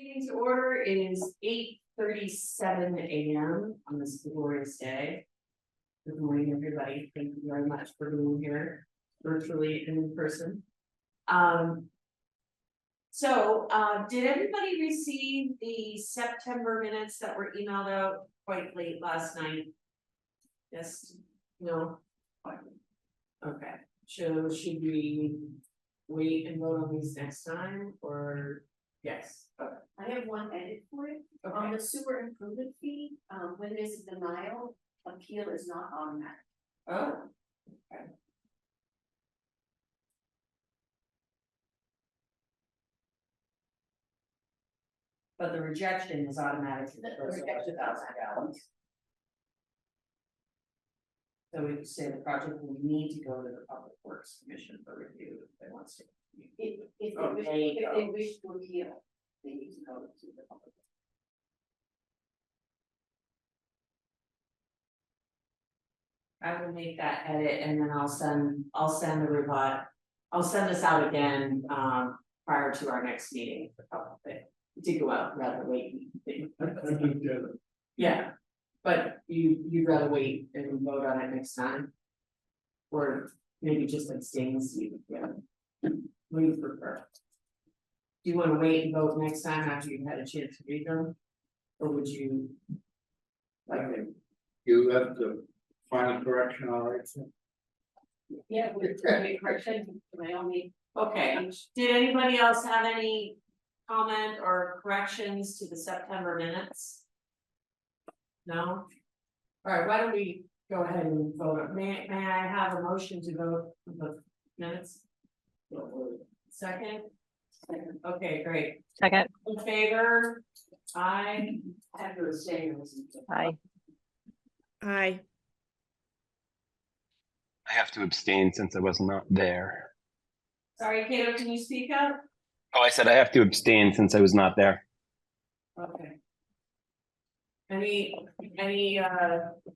Meeting to order. It is 8:37 a.m. on this glorious day. Good morning, everybody. Thank you very much for being here virtually and in person. Did everybody receive the September minutes that were emailed out quite late last night? Yes, no? Okay, so should we wait and vote on these next time, or yes? Okay. I have one edit for it. On the sewer improvement fee, when there's a denial, appeal is not automatic. Oh. Okay. But the rejection is automatic. The rejection is automatic. So we could say the project will need to go to the Public Works Commission for review if they want to. If Oh, they there you go. wish to appeal, they need to go to the public. I will make that edit and then I'll send the rebut. I'll send this out again prior to our next meeting for public. To go out rather wait. Yeah, but you'd rather wait and vote on it next time? Or maybe just abstain, see, yeah. What do you prefer? Do you want to wait and vote next time after you've had a chance to read them? Or would you? Like, You have the final correction, all right? Yeah, we're trying to correction, my only. okay, did anybody else have any comment or corrections to the September minutes? No? All right, why don't we go ahead and vote? May I have a motion to vote for the minutes? Second? Okay, great. Second, In favor? Aye. I have to abstain. aye. Aye. I have to abstain since I was not there. Sorry, Kato, can you speak up? Oh, I said I have to abstain since I was not there. Okay. Any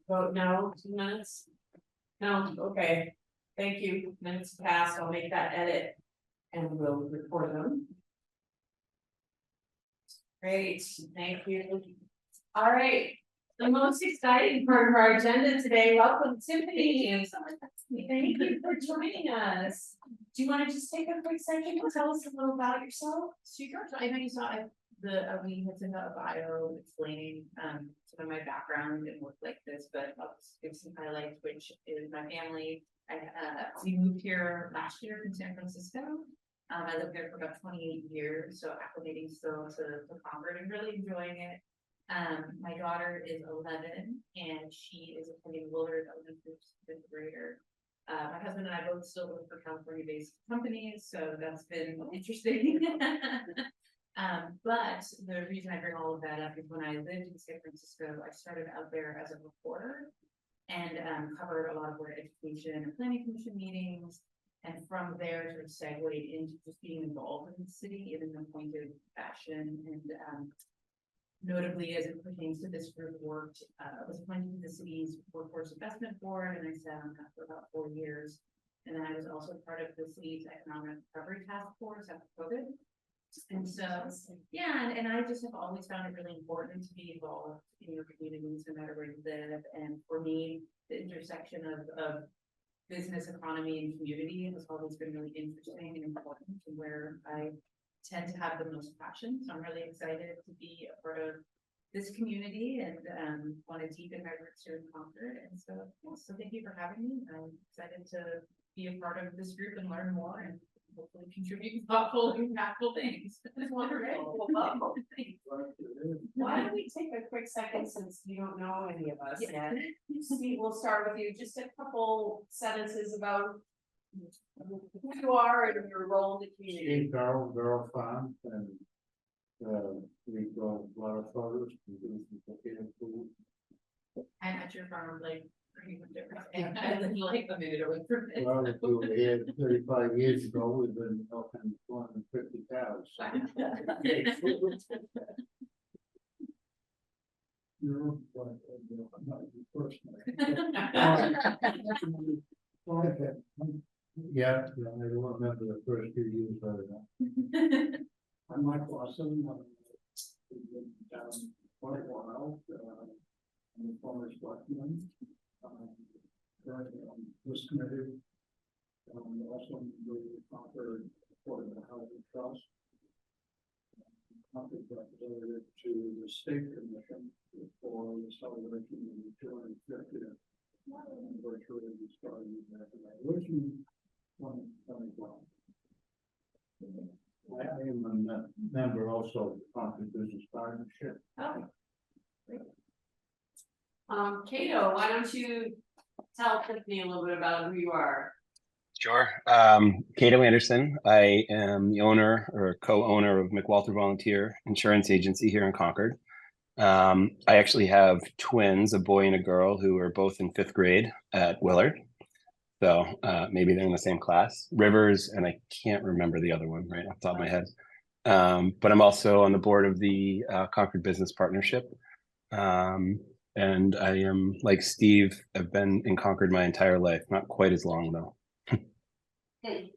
vote no to minutes? No, okay, thank you, minutes passed, I'll make that edit. And we'll record them. Great, thank you. All right, the most exciting part of our agenda today, welcome Tiffany. Thank you for joining us. Do you want to just take a quick second to tell us a little about yourself? Sure, so I know you saw we had sent out a bio explaining some of my background and work like this, but I'll just give some highlights, which is my family. We moved here last year from San Francisco. I lived there for about 28 years, so acclimating still to Concord and really enjoying it. My daughter is 11 and she is attending Willard Elementary fifth grader. My husband and I both still work for California-based companies, so that's been interesting. But the reason I bring all of that up is when I lived in San Francisco, I started out there as a reporter and covered a lot of board education and planning commission meetings. And from there sort of segued into just being involved in the city in an appointed fashion. And notably, as it pertains to this group, was appointed to the city's workforce investment board, and I sat on that for about 4 years. And then I was also part of the city's economic recovery task force after COVID. And so, yeah, and I just have always found it really important to be involved in your communities, no matter where you live. And for me, the intersection of business, economy, and community has always been really interesting and important, and where I tend to have the most passion. So I'm really excited to be a part of this community and want to deepen my roots here in Concord. And so, yeah, so thank you for having me. I'm excited to be a part of this group and learn more and hopefully contribute thoughtful and impactful things. That's wonderful. Why don't we take a quick second, since you don't know any of us yet? Steve, we'll start with you, just a couple sentences about who you are and your role in the community. Steve Girl Farm, and we go a lot of photos and do some cooking food. I'm at your farm like pretty much everything. I live like a minute away from it. Well, if we were here 35 years ago, we've been milking 250 cows. No, but, I'm not personally. Yeah, I don't remember the first few years very well. I'm Mike Lawson, I'm We've been down quite a while, I'm a former selectman. Currently on this committee. Also with the Concord Affordable Housing Trust. Concord representative to the state commission for the celebration of the 250th anniversary of the start of the American Revolution. 2021. I am a member also of the Concord Business Partnership. Oh. Great. Cato, why don't you tell Tiffany a little bit about who you are? Sure. Cato Anderson. I am the owner or co-owner of McWalter Volunteer Insurance Agency here in Concord. I actually have twins, a boy and a girl, who are both in 5th grade at Willard. So maybe they're in the same class. Rivers, and I can't remember the other one right off the top of my head. But I'm also on the board of the Concord Business Partnership. And I am, like Steve, I've been in Concord my entire life, not quite as long though. Hey,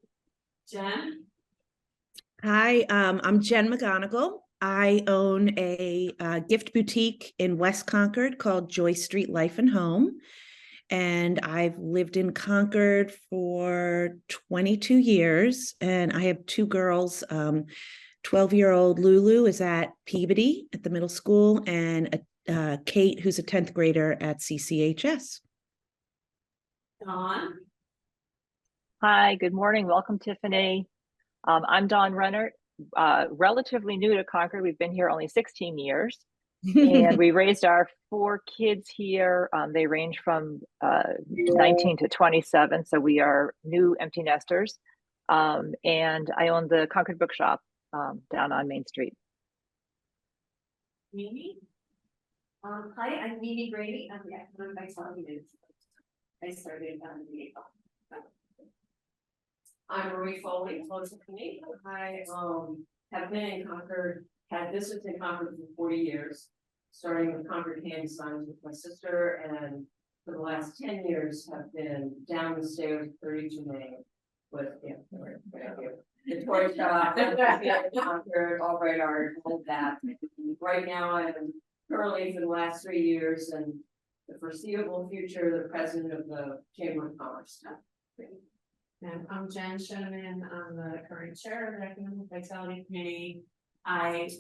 Jen? Hi, I'm Jen McGonigal. I own a gift boutique in West Concord called Joy Street Life and Home. And I've lived in Concord for 22 years. And I have 2 girls. 12-year-old Lulu is at Peabody at the middle school, and Kate, who's a 10th grader at CCHS. Dawn? Hi, good morning. Welcome, Tiffany. I'm Dawn Renner, relatively new to Concord. We've been here only 16 years, and we raised our 4 kids here. They range from 19 to 27, so we are new empty nesters. And I own the Concord Bookshop down on Main Street. Mimi? Hi, I'm Mimi Grady. I'm the economic vitality. I started the I'm Marie Foley, close to me. I have been in Concord, had business in Concord for 40 years, starting with Concord Hand Signs with my sister, and for the last 10 years have been down the stairs, 32 Main, with the toy shop, Concord, Albright Art, all that. Right now, I'm currently for the last 3 years and the foreseeable future, the president of the Chamber of Commerce. And I'm Jen Schoeneman. I'm the current chair of the Economic Vitality Committee. Like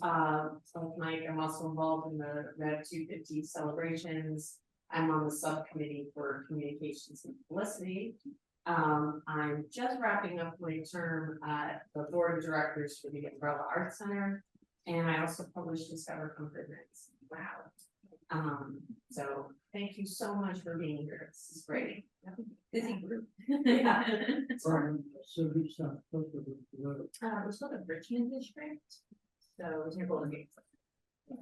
Mike, I'm also involved in the Rev 250 celebrations. I'm on the subcommittee for communications and publicity. I'm just wrapping up my term at the board of directors for the Umbrella Art Center. And I also published Discover Concord Nights. Wow. So thank you so much for being here. This is great. Busy group. Yeah. So we start. We're still the Richmond district, so it's near Golden Gate.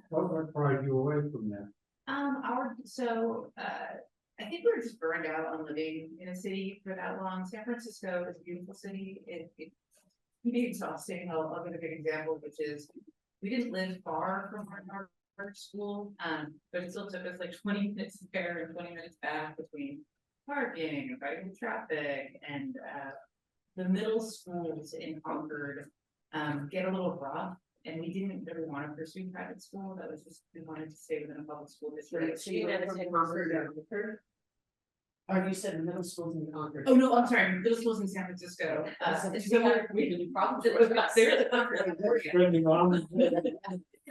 What pried you away from that? I think we were just burned out on living in a city for that long. San Francisco is a beautiful city. It can be exhausting. I'll give a good example, which is we didn't live far from our school, but it still took us like 20 minutes there and 20 minutes back between parking and fighting traffic, and the middle schools in Concord get a little rough, and we didn't really want to pursue private school. That was just, we wanted to stay within a public school district. So you never said Concord. Or you said middle schools in Concord. Oh, no, I'm sorry, middle schools in San Francisco. It's similar, we really probably. They're the Concord. Trending on.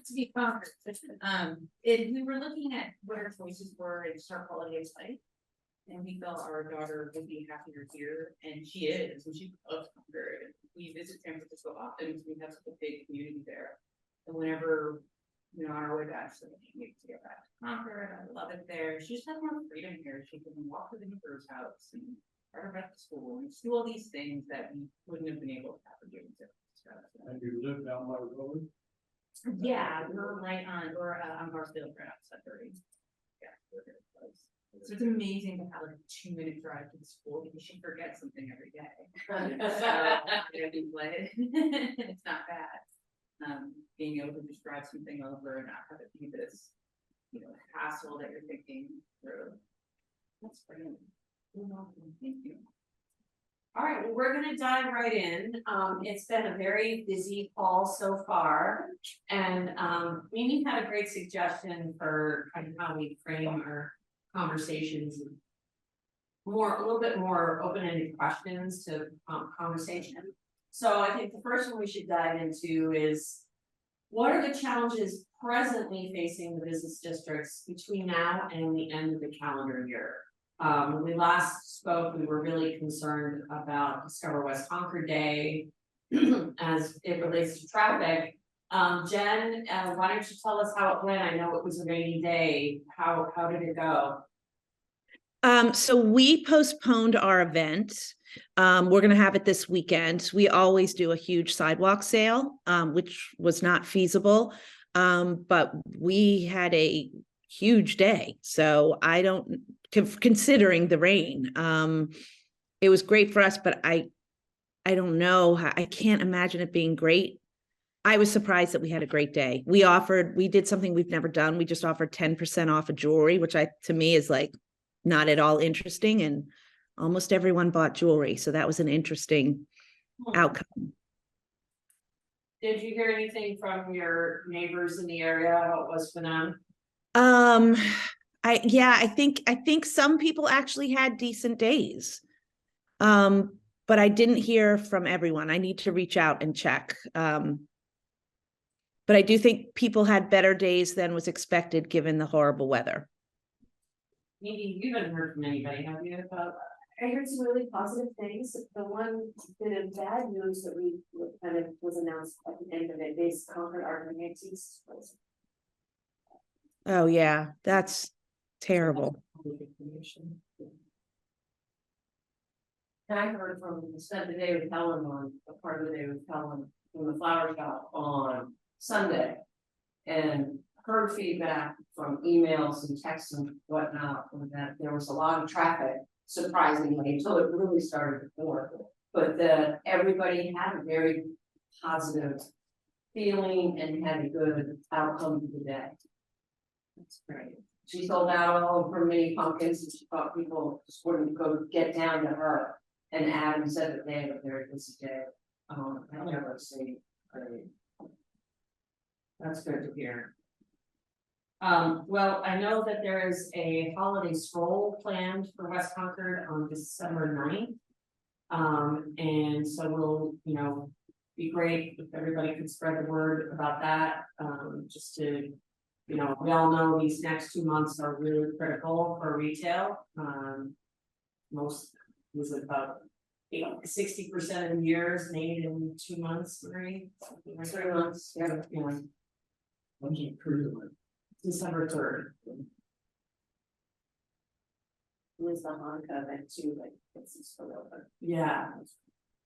To be Concord. We were looking at what our choices were and start quality of life. And we felt our daughter would be happier here, and she is, and she loves Concord. We visit San Francisco often because we have such a big community there. And whenever, on our way back, so she needs to get back to Concord. I love it there. She just has more freedom here. She can walk to the neighbor's house and ride her back to school and do all these things that we wouldn't have been able to have her doing San Francisco. And you live down my road? Yeah, we're right on Barstow, right outside 30. Yeah, we're very close. So it's amazing to have like a 2-minute drive to the school because she forgets something every day. It's not bad. Being able to just drive something over and not have it be this, hassle that you're thinking through. That's great. You're welcome. Thank you. All right, well, we're gonna dive right in. It's been a very busy fall so far. And, Mimi had a great suggestion for kind of how we frame our conversations. A little bit more open-ended questions to, conversation. So I think the first one we should dive into is, what are the challenges presently facing the business districts between now and the end of the calendar year? When we last spoke, we were really concerned about Discover West Concord Day as it relates to traffic. Jen, why don't you tell us how it went? I know it was a rainy day. How did it go? So we postponed our event. We're gonna have it this weekend. We always do a huge sidewalk sale, which was not feasible. But we had a huge day, so I don't, considering the rain, it was great for us, but I don't know how, I can't imagine it being great. I was surprised that we had a great day. We did something we've never done. We just offered 10% off of jewelry, which to me is like not at all interesting, and almost everyone bought jewelry, so that was an interesting outcome. Did you hear anything from your neighbors in the area, how it was for them? I think some people actually had decent days. But I didn't hear from everyone. I need to reach out and check. But I do think people had better days than was expected given the horrible weather. Maybe you haven't heard from anybody, have you, about? I heard some really positive things. The one bit of bad news that we kind of was announced at the end of it is Concord Art and Antiques. Oh yeah, that's terrible. And I heard spent the day with Helen on, a part of the day with Helen from the flower shop on Sunday. And heard feedback from emails and texts and whatnot, that there was a lot of traffic, surprisingly, until it really started to pour. But that everybody had a very positive feeling and had a good outcome to the day. That's great. She sold out all of her mini pumpkins, and she thought people just wouldn't go get down to her. And Adam said that they had a very busy day. I never see. That's good to hear. Well, I know that there is a holiday stroll planned for West Concord on December 9th. And so we'll, be great if everybody could spread the word about that, just to, we all know these next 2 months are really critical for retail. Most was about 60% of the year is made in 2 months, 3 months, yeah. When's it true? December 3rd. Was the Hanukkah event too, like it's still over. Yeah,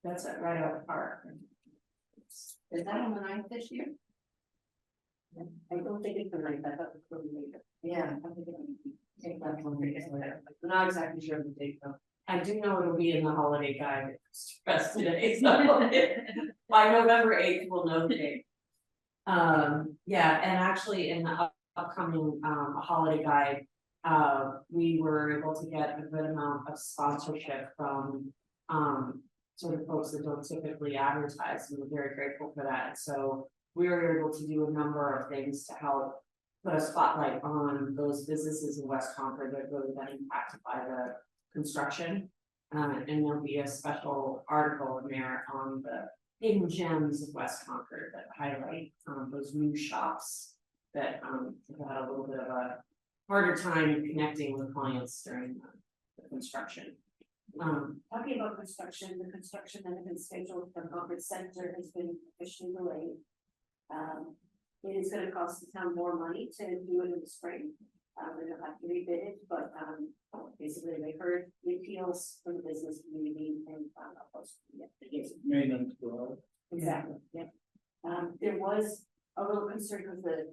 that's it, right out of the park. Is that on the 9th this year? I don't think it's the night, I thought it was later. Yeah, I think take that one. I'm not exactly sure of the date though. I do know it'll be in the holiday guide expressed today, so by November 8th, we'll know the date. Yeah, and actually in the upcoming holiday guide, we were able to get a good amount of sponsorship from sort of folks that don't typically advertise, and we're very grateful for that. So we were able to do a number of things to help put a spotlight on those businesses in West Concord that really been impacted by the construction. And there'll be a special article in there on the hidden gems of West Concord that highlight those new shops that have had a little bit of a harder time connecting with clients during the construction. Talking about construction, the construction that has been scheduled for Concord Center has been officially delayed. It is gonna cost the town more money to do it in the spring. They'll have to rebid it, but basically they heard the appeals from the business community and Maintenance, well. exactly, yeah. There was a little concern because the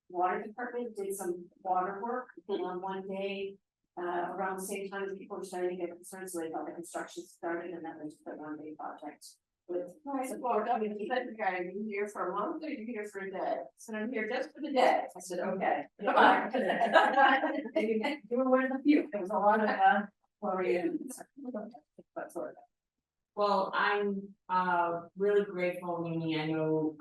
water department did some water work on one day. Around the same time as people were starting to get concerned, so they thought the construction started, and that was the one-day project. With support, I mean, you here for a month or you here for a day? So I'm here just for the day. I said, okay. You were one of the few. There was a lot of Florian. But sort of. Well, I'm really grateful, Mimi. I know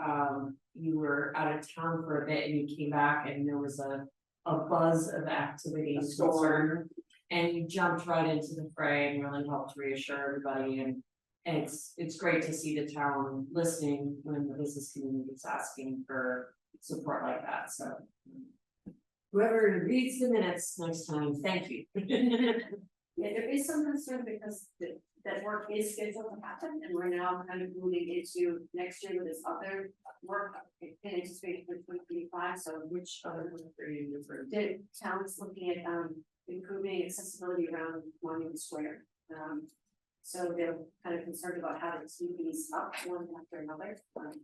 you were out of town for a bit and you came back and there was a buzz of activity. A storm. And you jumped right into the fray and really helped reassure everybody and it's great to see the town listening when the business community is asking for support like that, so. Whoever reads the minutes next time, thank you. Yeah, there is some concern because that work is scheduled to happen and we're now kind of moving into next year with this other work in anticipation for 2025, so which other work are you referring to? The town's looking at improving accessibility around Monument Square. So they're kind of concerned about how to speed these up one after another, but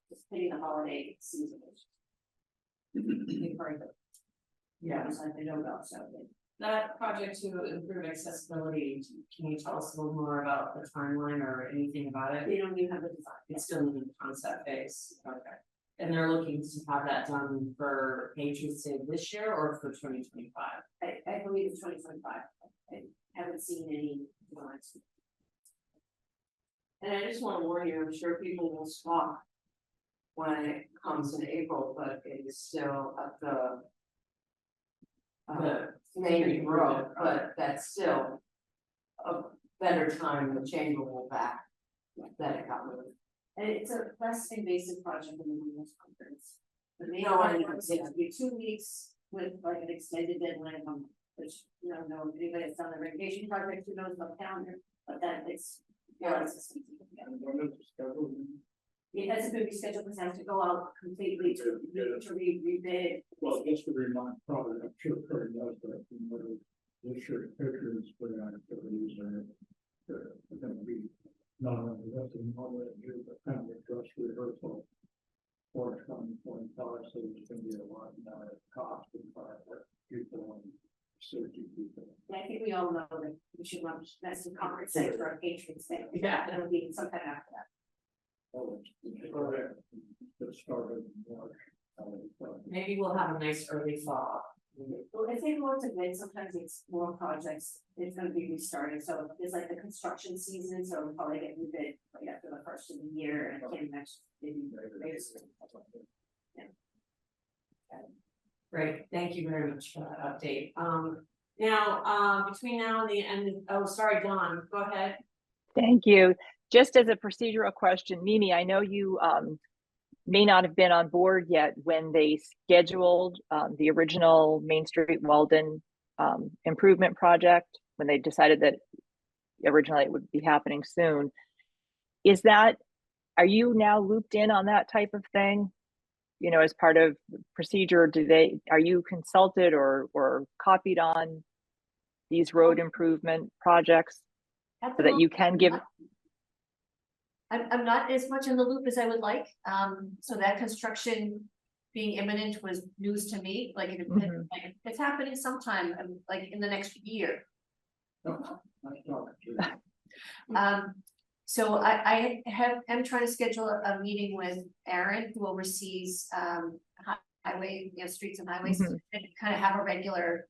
just hitting the holiday season. We've heard that. Yeah. It's like they don't know, so. That project to improve accessibility, can you tell us a little more about the timeline or anything about it? They don't even have the design. It's still in the concept phase, okay. And they're looking to have that done for Patriots Day this year or for 2025? I believe it's 2025. I haven't seen any designs. And I just want to warn you, I'm sure people will scoff when it comes in April, but it is still at the main road, but that's still a better time the chamber will back that it got moved. And it's a less invasive project than the Women's Conference. The main No, I one know, is yeah. to be 2 weeks with like an extended deadline on, which, you know, if anybody that's done the renovation project, who knows about the calendar, but then it's. Yeah. And when is the schedule? It hasn't been rescheduled, because it has to go out completely to rebid. Well, just to remind, probably, I'm sure Kurt knows, but this year's pictures for the activities are going to be not only listed all the way through, but kind of a dress rehearsal for 2025, so there's going to be a lot of cost involved with people and safety people. I think we all know that we should run Madison Conference Center for our patrons thing. Yeah. It'll be sometime after that. Oh, it's correct. It started in March. Maybe we'll have a nice early fall. Well, if they go to bid, sometimes it's more projects, it's gonna be restarting, so it's like the construction season, so we'll probably get rebid right after the first of the year, and I can't imagine maybe. Great, thank you very much for that update. Now, between now and the end of, oh, sorry, Dawn, go ahead. Thank you. Just as a procedural question, Mimi, I know you may not have been on board yet when they scheduled the original Main Street Walden improvement project, when they decided that originally it would be happening soon. Are you now looped in on that type of thing? You know, as part of procedure, are you consulted or copied on these road improvement projects so that you can give? I'm not as much in the loop as I would like, so that construction being imminent was news to me, like, like it's happening sometime, like in the next year. So I am trying to schedule a meeting with Aaron, who oversees highway, streets and highways, and kind of have a regular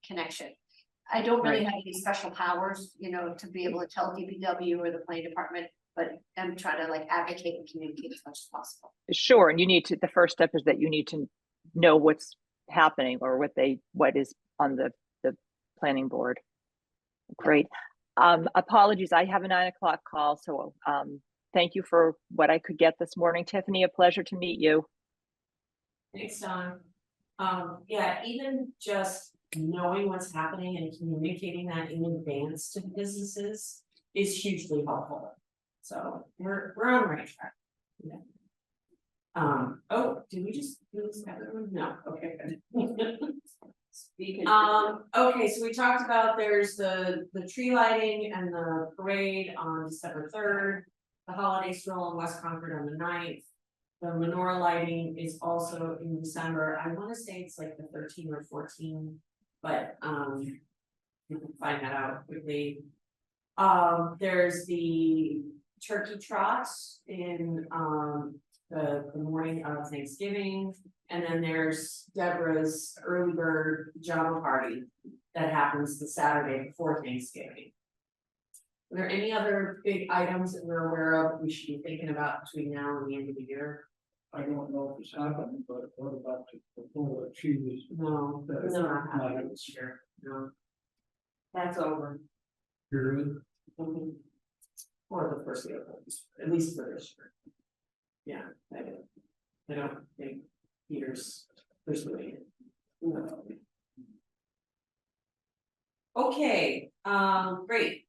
connection. I don't really have any special powers, to be able to tell DPW or the planning department, but I'm trying to advocate and communicate as much as possible. Sure, and the first step is that you need to know what's happening or what is on the planning board. Great. Apologies, I have a 9 o'clock call, so thank you for what I could get this morning. Tiffany, a pleasure to meet you. Thanks, Dawn. Yeah, even just knowing what's happening and communicating that in advance to the businesses is hugely helpful. So we're on the right track. Yeah. Oh, did we just lose everyone? No, okay, good. Okay, so we talked about there's the tree lighting and the parade on December 3rd, the holiday stroll in West Concord on the 9th. The menorah lighting is also in December. I want to say it's like the 13 or 14, but you can find that out quickly. There's the turkey trot in the morning of Thanksgiving, and then there's Deborah's early bird pajama party that happens the Saturday before Thanksgiving. Are there any other big items that we're aware of we should be thinking about between now and the end of the year? I don't know if it's happened, but what about the full cheese? No, That's no, not not happening it. this year, no. That's over. Period. Mhm. Or the foreseeable, at least for this year. Yeah, I don't think Peter's pursuing it. No. Okay, great.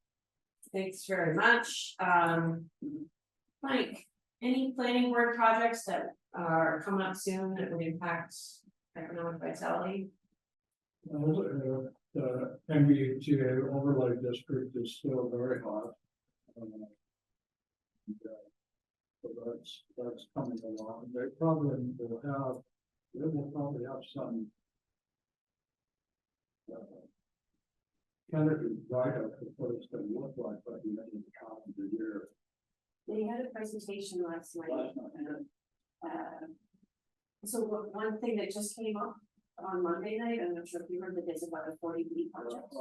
Thanks very much. Mike, any planning board projects that are coming up soon that would impact economic vitality? The MBTA overlay district is still very hot. And, so that's coming along. They probably will probably have some tentative write-up of what it's gonna look like by the end of the calendar year. They had a presentation last night. Last night. So one thing that just came up on Monday night, I'm not sure if you heard that there's about a 40B project.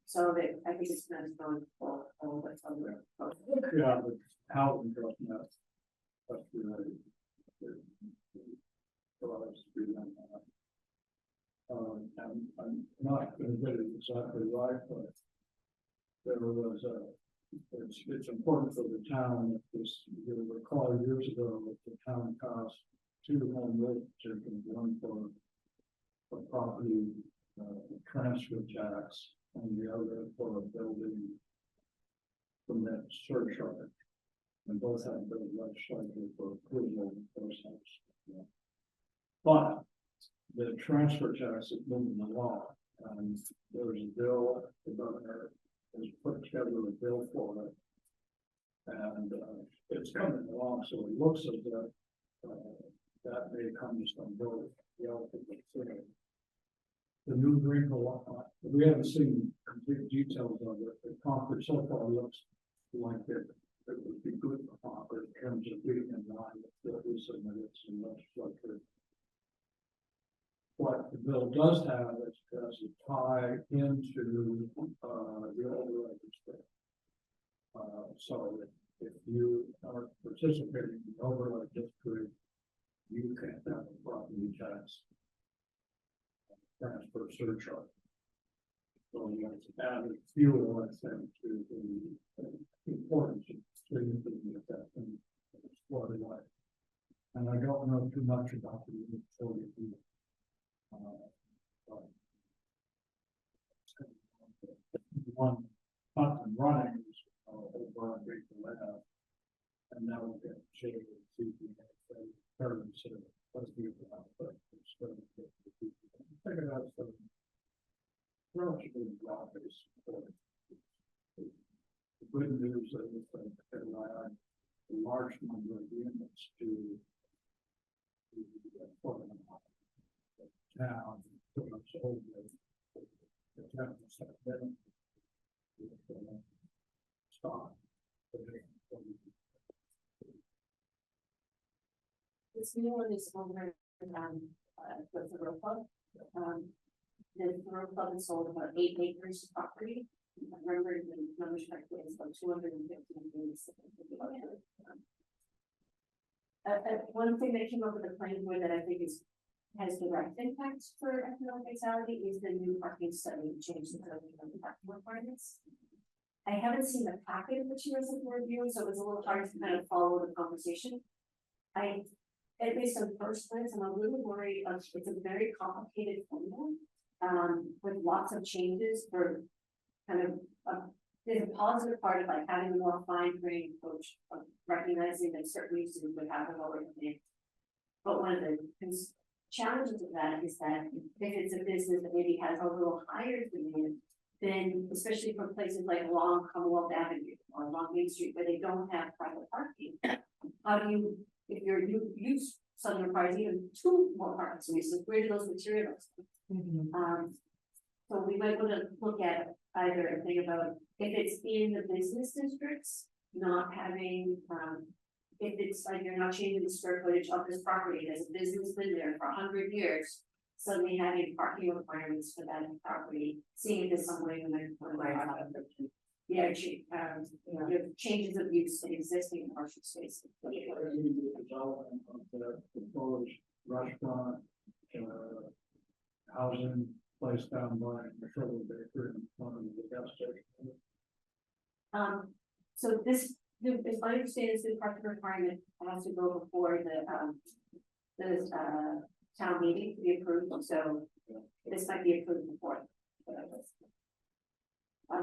So that I think it's gonna go for a little bit further. Yeah, but housing trust net. That's really. And I'm not gonna get it exactly right, but. There was it's important for the town, that this, you'll recall years ago, that the town cost 2 home rule chickens, one for. A property, transfer tax, and the other for a building. Permit surcharge. And both have been legislated for approval in the first house. But the transfer tax is moving along, and there's a bill, the governor has put together a bill for it. And it's coming along, so it looks as if that may come to some vote relatively soon. The new wrinkle, we haven't seen complete details of it, but Concord so far looks like it would be good for Concord in terms of being in line with what we submitted to legislature. What the bill does have is as a tie into the override district. So if you are participating in the override district, you can't have a property tax transfer surcharge. So that's added fuel, I think, to the importance of treating that and water life. And I don't know too much about the utility. One up and running is over on Great Lab. And now we'll get shaded to the parents, let's be about, but it's going to get the figure out some relatively broad base support. The good news is that a large number of units to town, pretty much all the town stock. This new one is over with the Row Club. The Row Club has sold about 8 acres of property. If I remember the numbers correctly, it's about 250 acres. One thing that came up with the planning board that I think has direct impact for economic vitality is the new parking study change the parking requirements. I haven't seen the packet of materials that we're reviewing, so it was a little hard to kind of follow the conversation. At least on first glance, I'm a little worried of, it's a very complicated formula, with lots of changes for kind of, there's a positive part of like having a more fine-grained approach of recognizing that certain uses would have a lower demand. But one of the challenges of that is that if it's a business that maybe has a little higher demand, then especially from places like along Commonwealth Avenue or along Main Street where they don't have private parking, how do you, if your use suddenly requires even 2 more parking spaces, where do those materials come? So we might want to look at either a thing about if it's in the business districts, not having, if it's like you're not changing the square footage of this property, there's a business been there for 100 years, suddenly having parking requirements for that property, seeing it as some way to make. Yeah, the changes of use in existing commercial spaces. Development of the proposed restaurant, housing place down by the Philly Bakery in front of the gas station. So this, if I understand, this is part of the requirement, has to go before the town meeting to be approved, so this might be approved before.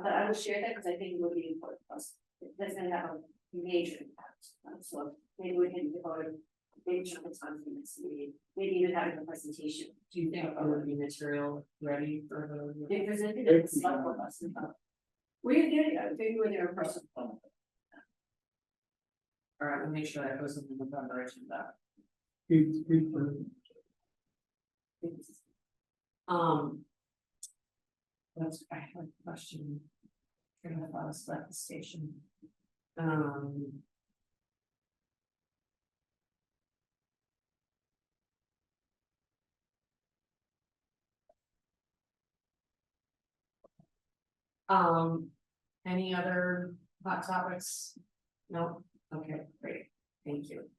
But I will share that because I think it will be important for us. That's gonna have a major impact, so maybe we can devote a big chunk of time to this meeting, maybe even having a presentation. Do you think there would be material ready for the? They presented it, it's not for us. We're getting it, maybe when they're in person. All right, we'll make sure that goes in the November agenda. That's, I have a question. Trying to find us at the station. Any other hot topics? No, okay, great, thank you.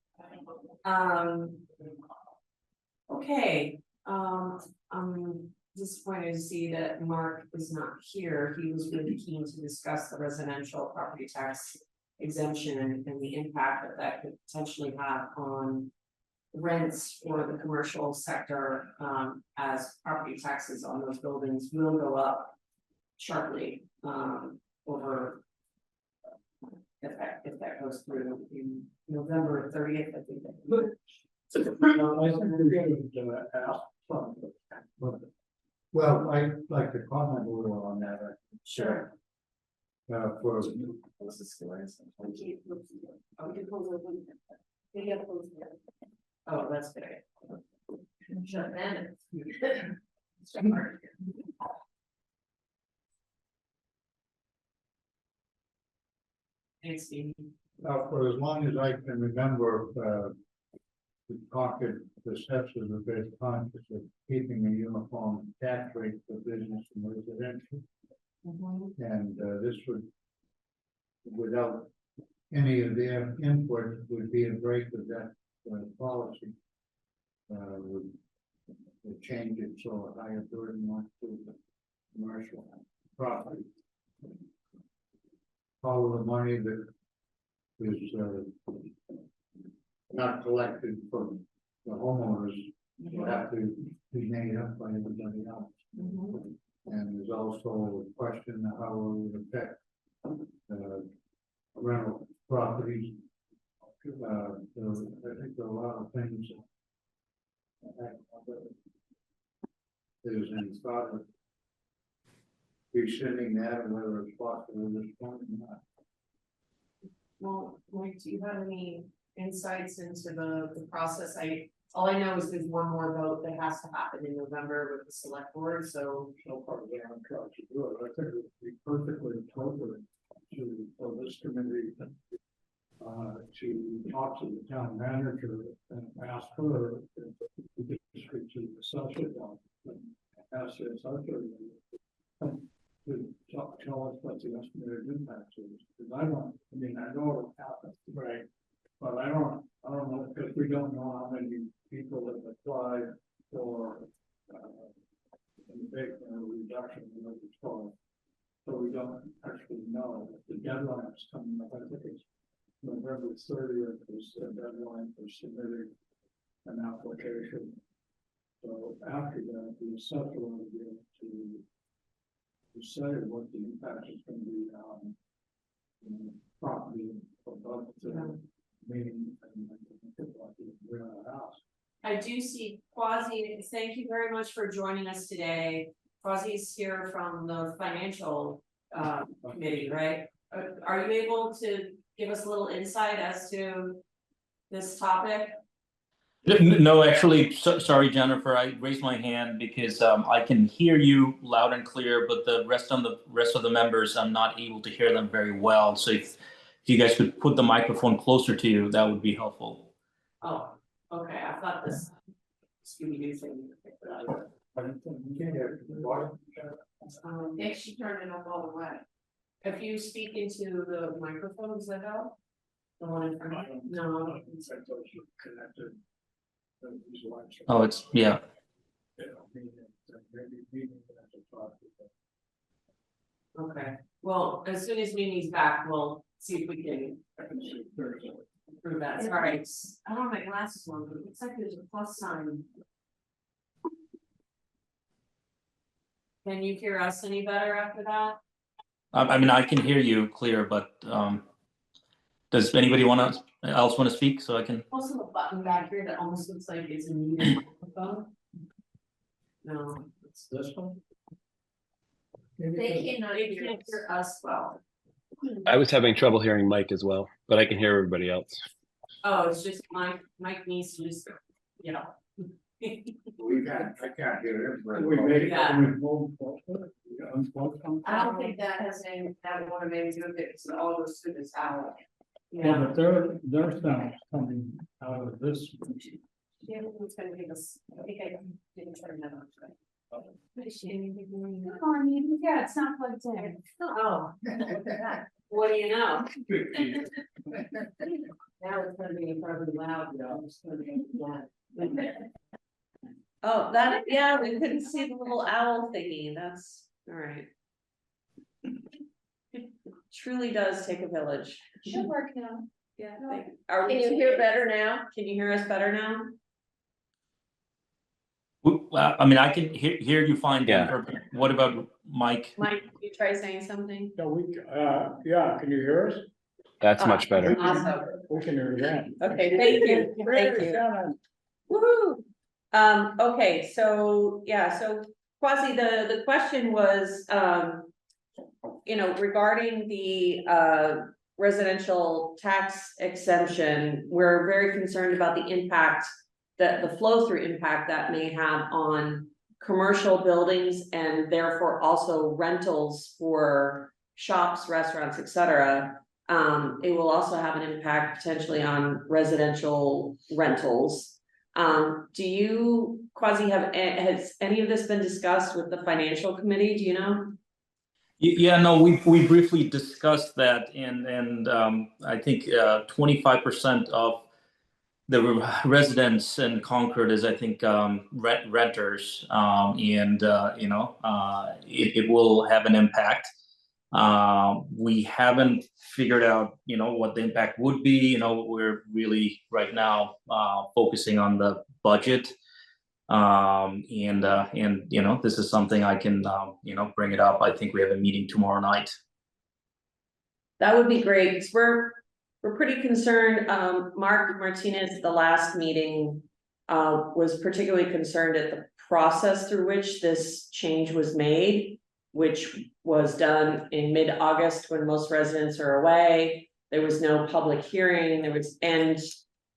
Okay, I'm disappointed to see that Mark is not here. He was really keen to discuss the residential property tax exemption and the impact that could potentially have on rents for the commercial sector, as property taxes on those buildings will go up sharply, over if that goes through in November 30th, I think. I think we should ask something. Well, I'd like to comment a little on that. Sure. For What's the scores? We can close it. We gotta close it. Oh, that's good. Sure, then. Thanks, Steve. for as long as I can remember, the Concord, the steps of the best conscious of keeping a uniform tax rate for business and residential. And this would, without any of their input, would be a break of that policy. Would change it so a higher burden went to the commercial property. All of the money that is not collected from the homeowners will have to be made up by everybody else. And there's also a question of how it would affect rental properties. I think there are a lot of things. There's any thought of rescinding that, or whether it's possible at this point or not. Well, Mike, do you have any insights into the process? All I know is there's one more vote that has to happen in November with the select board, so. So part of the trying to do it, I think it would be perfectly appropriate for this committee to talk to the town manager and ask her if the district to associate them, and ask the associate to tell us what the estimated impact is. Because I know it happened, right? But I don't know, because we don't know how many people have applied for reduction in what it's called. So we don't actually know. The deadline is coming up, I think it's November 30th is the deadline for submitting an application. So after that, the assessor will be able to say what the impact is going to be on property above the meeting and the house. I do see Quasi, thank you very much for joining us today. Quasi is here from the financial committee, right? Are you able to give us a little insight as to this topic? No, actually, sorry, Jennifer, I raised my hand because I can hear you loud and clear, but the rest of the members, I'm not able to hear them very well. So if you guys could put the microphone closer to you, that would be helpful. Oh, okay, I thought this Scooby-Doo thing. Yeah, she turned it up all the way. If you speak into the microphone, does that help? The one in front of you? No. Connected. These lines are- Oh, it's, yeah. Yeah, maybe have to talk to them. Okay, well, as soon as Mimi's back, we'll see if we can I can see there's a. improve that. All right, I don't have my glasses on, but it looks like there's a plus sign. Can you hear us any better after that? I mean, I can hear you clear, but does anybody else want to speak so I can? Also a button back here that almost looks like it's a muted microphone. No, It's this one? they can't hear us well. I was having trouble hearing Mike as well, but I can hear everybody else. Oh, it's just Mike needs to just, you know. I can't hear it. We made it. Yeah. We moved forward. We unplugged them. I don't think that has any, that would have maybe do with it, it's all goes through this hour. Yeah, Yeah, but their sound's coming out of this. Yeah, it's gonna give us, I think I didn't turn that on. yeah, it's not plugged in. Oh. What do you know? Now it's gonna be incredibly loud, though. It's gonna be, yeah. Oh, that, yeah, we couldn't see the little owl thingy, that's All right. truly does take a village. Should work now. Yeah. Are Can we- you hear better now? Can you hear us better now? Well, I mean, I can hear you fine, Yeah. Jennifer. But what about Mike? Mike, you try saying something? Yeah, yeah, can you hear us? That's much better. Awesome. We can hear that. Okay, thank you, thank you. Woo! Okay, so, yeah, so Quasi, the question was, you know, regarding the residential tax exemption, we're very concerned about the impact that the flow through impact that may have on commercial buildings and therefore also rentals for shops, restaurants, et cetera. It will also have an impact potentially on residential rentals. Do you, Quasi, has any of this been discussed with the financial committee? Do you know? Yeah, no, we briefly discussed that, and I think 25% of the residents in Concord is, I think, renters, and you know, it will have an impact. We haven't figured out, you know, what the impact would be. You know, we're really right now focusing on the budget. And you know, this is something I can you know, bring it up. I think we have a meeting tomorrow night. That would be great, because we're pretty concerned. Mark Martinez, at the last meeting, was particularly concerned at the process through which this change was made, which was done in mid-August when most residents are away. There was no public hearing, and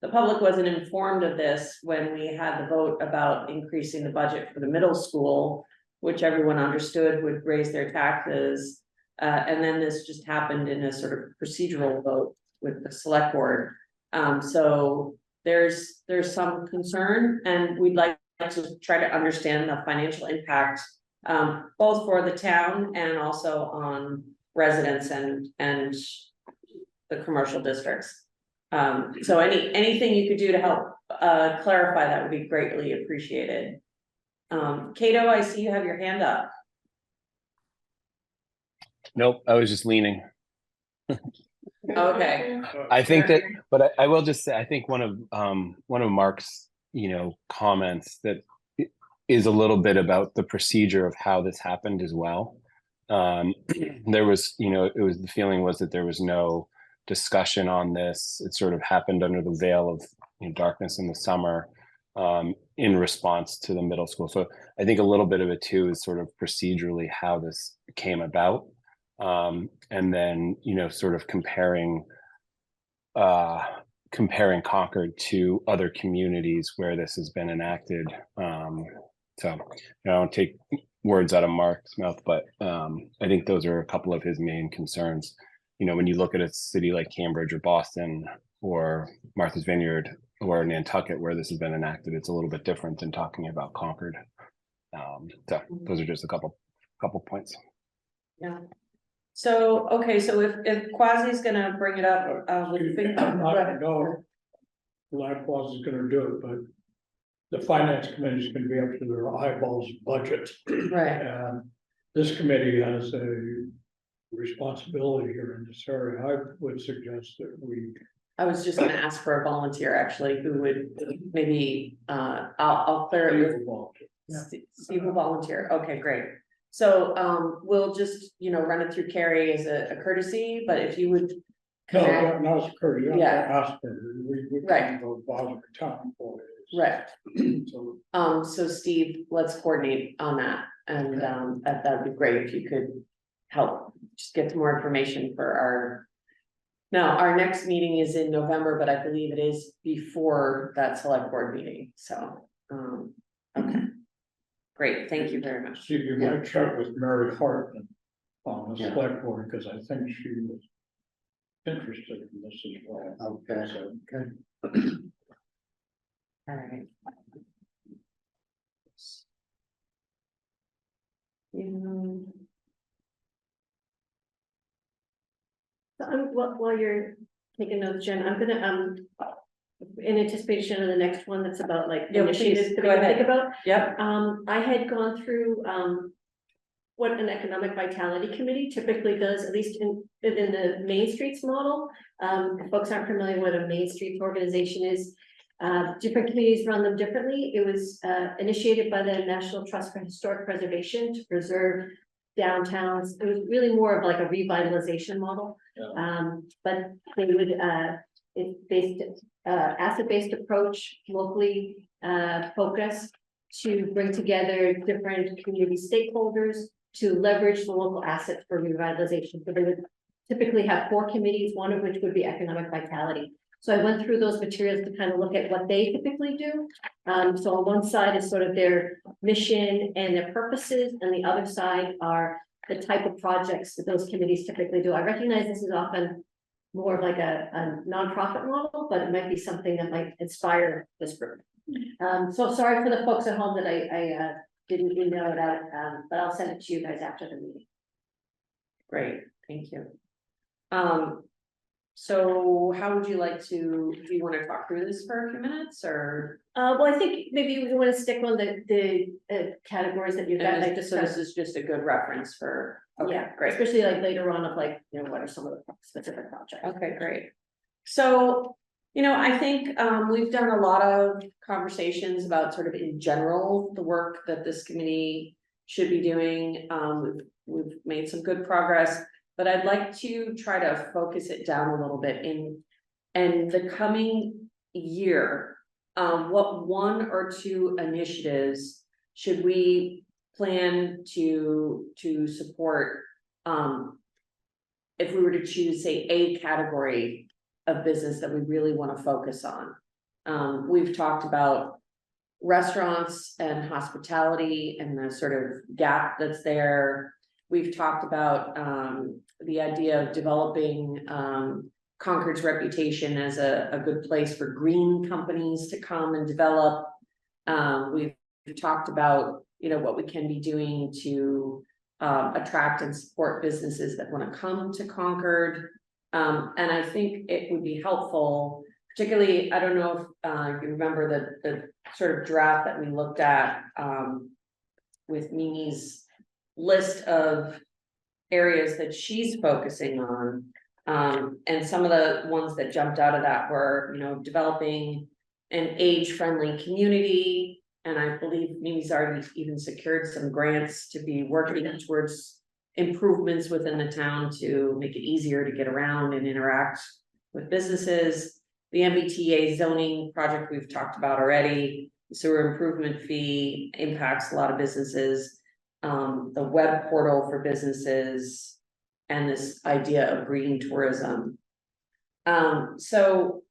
the public wasn't informed of this when we had the vote about increasing the budget for the middle school, which everyone understood would raise their taxes. And then this just happened in a sort of procedural vote with the select board. So there's some concern, and we'd like to try to understand the financial impact, both for the town and also on residents and the commercial districts. So anything you could do to help clarify that would be greatly appreciated. Cato, I see you have your hand up. Nope, I was just leaning. Okay. I think that, but I will just say, I think one of Mark's, you know, comments that is a little bit about the procedure of how this happened as well. There was, you know, the feeling was that there was no discussion on this. It sort of happened under the veil of, you know, darkness in the summer, in response to the middle school. So I think a little bit of it too is sort of procedurally how this came about. And then, you know, sort of comparing Concord to other communities where this has been enacted. So you know, I don't take words out of Mark's mouth, but I think those are a couple of his main concerns. You know, when you look at a city like Cambridge or Boston or Martha's Vineyard or Nantucket, where this has been enacted, it's a little bit different than talking about Concord. So those are just a couple points. Yeah. So, okay, so if Quasi's gonna bring it up, with I'm not gonna know. Likewise is gonna do it, but the finance committee is gonna be up to their eyeballs budget. right, And this committee has a responsibility here in this area. I would suggest that we, I was just gonna ask for a volunteer, actually, who would maybe, I'll clear it with Steve will volunteer, okay, great. So, we'll just, run it through Carrie as a courtesy, but if you would. connect- no, it's Kurt, you have to Yeah. ask her, we Right. can't go bother the town employees. Right, So, so Steve, let's coordinate on that, and, that'd be great if you could help, just get some more information for our. Now, our next meeting is in November, but I believe it is before that select board meeting, so, okay. Great, thank you very much. see, you might check with Mary Hartman on the Yeah. select board, because I think she was interested in this as well. Okay. So, Okay. All right. Mm, So while you're taking notes, Jen, I'm gonna, in anticipation of the next one that's about like Yeah, please, initiatives that go we can ahead. think about. Yep, I had gone through, what an economic vitality committee typically does, at least within the Main Streets model. If folks aren't familiar with what a Main Streets organization is. Different communities run them differently. It was, initiated by the National Trust for Historic Preservation to preserve downtowns. It was really more of like a revitalization model. But they would, it's based, asset-based approach, locally, focused to bring together different community stakeholders to leverage the local assets for revitalization. So they would typically have 4 committees, one of which would be economic vitality. So I went through those materials to kind of look at what they typically do. So on one side is sort of their mission and their purposes, and the other side are the type of projects that those committees typically do. I recognize this is often more of like a nonprofit model, but it might be something that might inspire this group. So sorry for the folks at home that I didn't email it out, but I'll send it to you guys after the meeting. great, thank you. So how would you like to, do you want to talk through this for a few minutes, or? Well, I think maybe we want to stick on the categories that you've got, like So this discussed. is just a good reference for, okay, Yeah, great. especially like later on of like, what are some of the specific projects? Okay, great. So, I think we've done a lot of conversations about sort of in general, the work that this committee should be doing. We've made some good progress, but I'd like to try to focus it down a little bit in the coming year. What 1 or 2 initiatives should we plan to support? If we were to choose, say, a category of business that we really want to focus on. We've talked about restaurants and hospitality and the sort of gap that's there. We've talked about the idea of developing Concord's reputation as a good place for green companies to come and develop. We've talked about, what we can be doing to attract and support businesses that want to come to Concord. And I think it would be helpful, particularly, I don't know if you remember the sort of draft that we looked at with Mimi's list of areas that she's focusing on. And some of the ones that jumped out of that were, developing an age-friendly community. And I believe Mimi's already even secured some grants to be working towards improvements within the town to make it easier to get around and interact with businesses. The MBTA zoning project we've talked about already, sewer improvement fee impacts a lot of businesses. The web portal for businesses and this idea of green tourism. So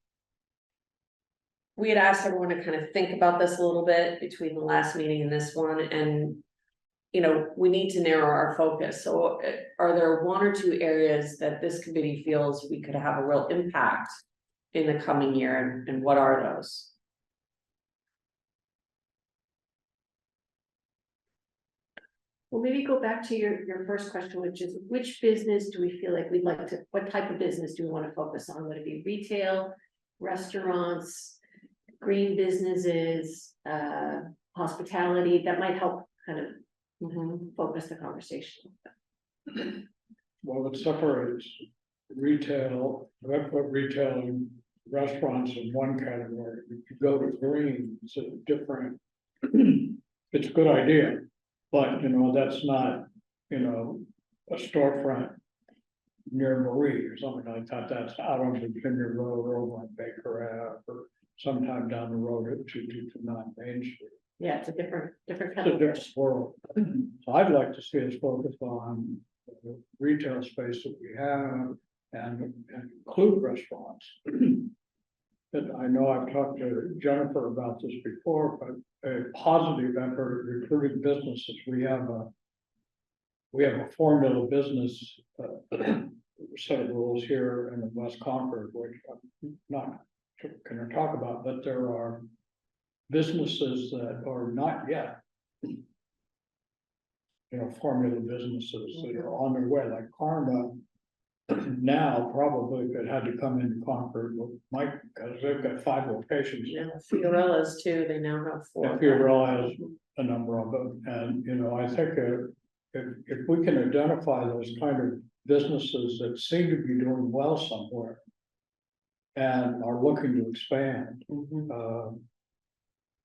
we had asked everyone to kind of think about this a little bit between the last meeting and this one, and we need to narrow our focus. So are there 1 or 2 areas that this committee feels we could have a real impact in the coming year, and what are those? Well, maybe go back to your first question, which is which business do we feel like we'd like to, what type of business do we want to focus on? Would it be retail, restaurants, green businesses, hospitality? That might help kind of focus the conversation. Well, it separates retail, I put retail and restaurants in one category. If you go to green, it's a different, it's a good idea. But, you know, that's not, you know, a storefront near Marie or something like that. That's out on Virginia Road or over on Baker Ave or sometime down the road at 229 Main Street. Yeah, it's a different It's kind a of. different world. So I'd like to see us focus on the retail space that we have and include restaurants. And I know I've talked to Jennifer about this before, but a positive effort recruiting businesses. We have a formula business set of rules here in West Concord, which I'm not going to talk about, but there are businesses that are not yet, you know, formula businesses that are on their way, like Karma. Now, probably if it had to come into Concord, might, because they've got 5 locations. Yeah, Fiorella's too, they now have 4. And Fiorella has a number of them, and, you know, I think if we can identify those kind of businesses that seem to be doing well somewhere and are looking to expand, you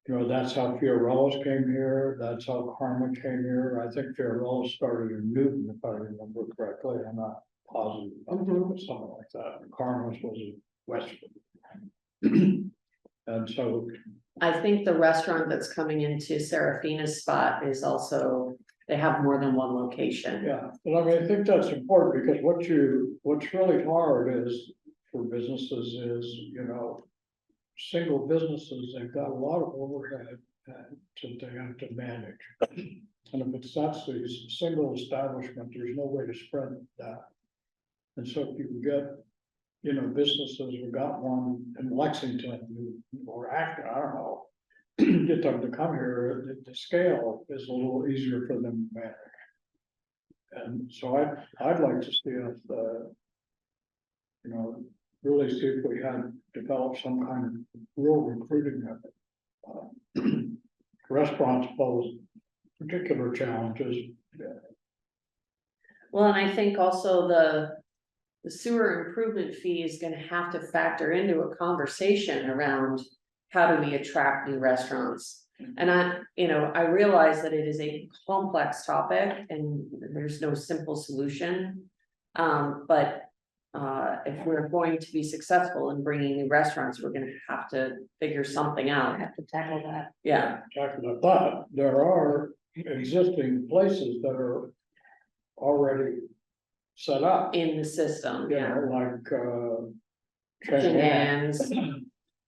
know, that's how Fiorella's came here, that's how Karma came here. I think Fiorella started in Newton, if I remember correctly. I'm not positive, but something like that. And Karma's was in Westwood. And so, I think the restaurant that's coming into Serafina's spot is also, they have more than one location. yeah, but I mean, I think that's important because what's really hard is for businesses is, you know, single businesses, they've got a lot of overhead that they have to manage. And if it's that's a single establishment, there's no way to spread that. And so if you can get, you know, businesses, we got one in Lexington or Acton, I don't know, get them to come here, the scale is a little easier for them to manage. And so I'd like to see us, you know, really see if we had developed some kind of real recruiting method. Restaurants pose particular challenges. Well, and I think also the sewer improvement fee is gonna have to factor into a conversation around how do we attract new restaurants? And I realize that it is a complex topic and there's no simple solution. But if we're going to be successful in bringing new restaurants, we're gonna have to figure something out. Have to tackle that. Yeah, But there are existing places that are already set up, in the system, you yeah. know, like Shenanigans.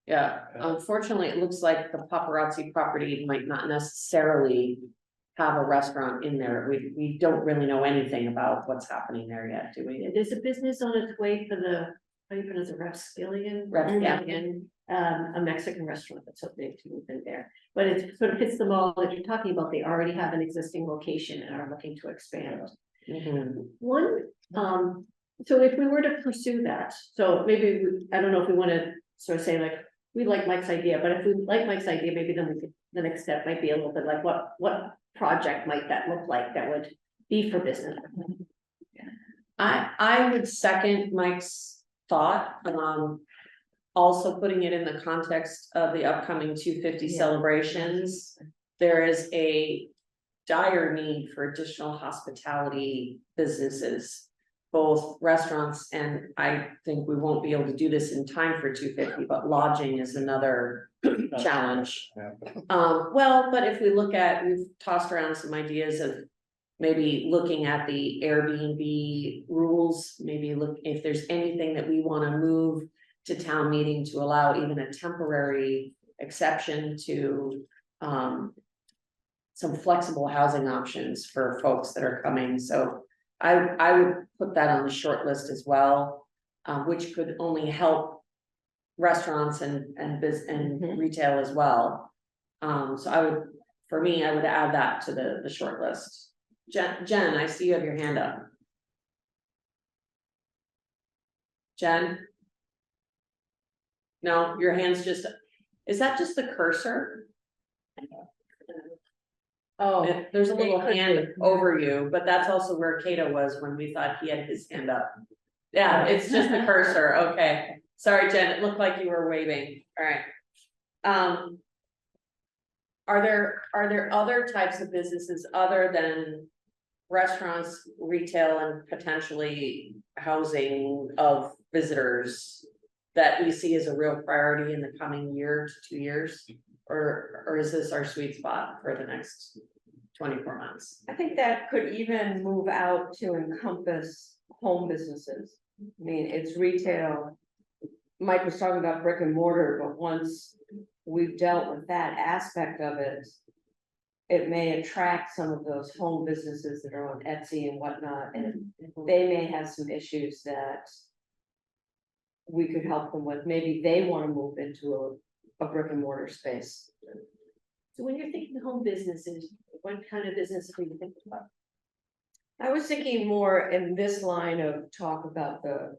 Yeah, unfortunately, it looks like the paparazzi property might not necessarily have a restaurant in there. We don't really know anything about what's happening there yet, do we? There's a business on its way for the, how do you pronounce it, Rapscallion? Rapscallion. A Mexican restaurant that's opening to move in there. But it sort of fits the mold that you're talking about. They already have an existing location and are looking to expand. One, so if we were to pursue that, so maybe, I don't know if we want to sort of say like, we like Mike's idea, but if we like Mike's idea, maybe then we could, the next step might be a little bit like, what project might that look like that would be for business? I would second Mike's thought, also putting it in the context of the upcoming 250 celebrations. There is a dire need for additional hospitality businesses, both restaurants, and I think we won't be able to do this in time for 250, but lodging is another challenge. Well, but if we look at, we've tossed around some ideas of maybe looking at the Airbnb rules, maybe look if there's anything that we want to move to town meeting to allow even a temporary exception to some flexible housing options for folks that are coming. So I would put that on the short list as well, which could only help restaurants and retail as well. So I would, for me, I would add that to the short list. Jen, I see you have your hand up. Jen? No, your hand's just, is that just the cursor? Oh, There's a little it could hand be. over you, but that's also where Kato was when we thought he had his hand up. Yeah, it's just the cursor, okay. Sorry, Jen, it looked like you were waving, alright. Are there other types of businesses other than restaurants, retail, and potentially housing of visitors that we see as a real priority in the coming year to 2 years? Or is this our sweet spot for the next 24 months? I think that could even move out to encompass home businesses. I mean, it's retail. Mike was talking about brick and mortar, but once we've dealt with that aspect of it, it may attract some of those home businesses that are on Etsy and whatnot, and they may have some issues that we could help them with. Maybe they want to move into a brick and mortar space. So when you're thinking home businesses, what kind of businesses are you thinking about? I was thinking more in this line of talk about the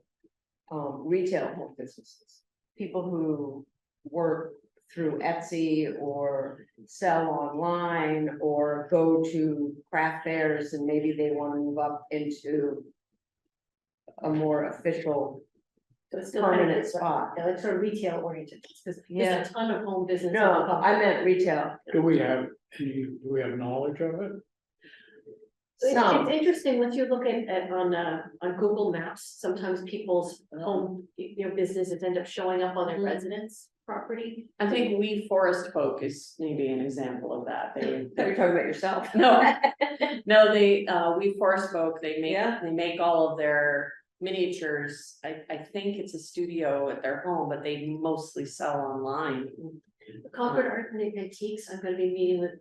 retail home businesses. People who work through Etsy or sell online or go to craft fairs, and maybe they want to move up into a more official So it's still kind of permanent spot. like sort of retail oriented, because Yeah. there's a ton of home business. No, I meant retail. Do we have knowledge of it? Some. It's interesting, once you look at on Google Maps, sometimes people's home, businesses end up showing up on their residence property. I think We Forest Folk is maybe an example of that. You're talking about yourself. No, We Forest Folk, Yeah. they make all of their miniatures. I think it's a studio at their home, but they mostly sell online. Concord Art and Antiques, I'm gonna be meeting with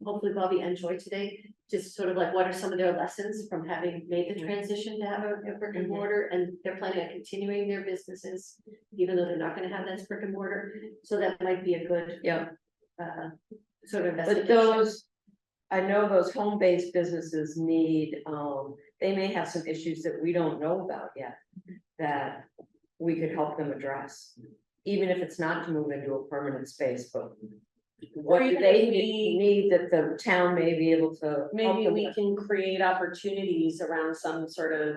hopefully Bobby and Joy today. Just sort of like, what are some of their lessons from having made the transition to have a brick and mortar, and they're planning on continuing their businesses. Even though they're not gonna have that brick and mortar, so that might be a good. Yeah. Sort of. But those, I know those home-based businesses need, they may have some issues that we don't know about yet. That we could help them address, even if it's not to move into a permanent space, but. What do they need that the town may be able to? help Maybe them we with? can create opportunities around some sort of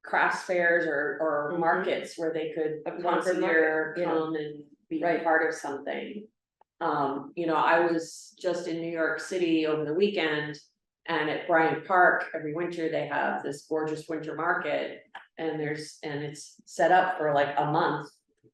crafts fairs or Mhm. markets where they could A once a Concord year market, yeah. come and be Right. part of something. I was just in New York City over the weekend, and at Bryant Park, every winter they have this gorgeous winter market. And it's set up for like a month.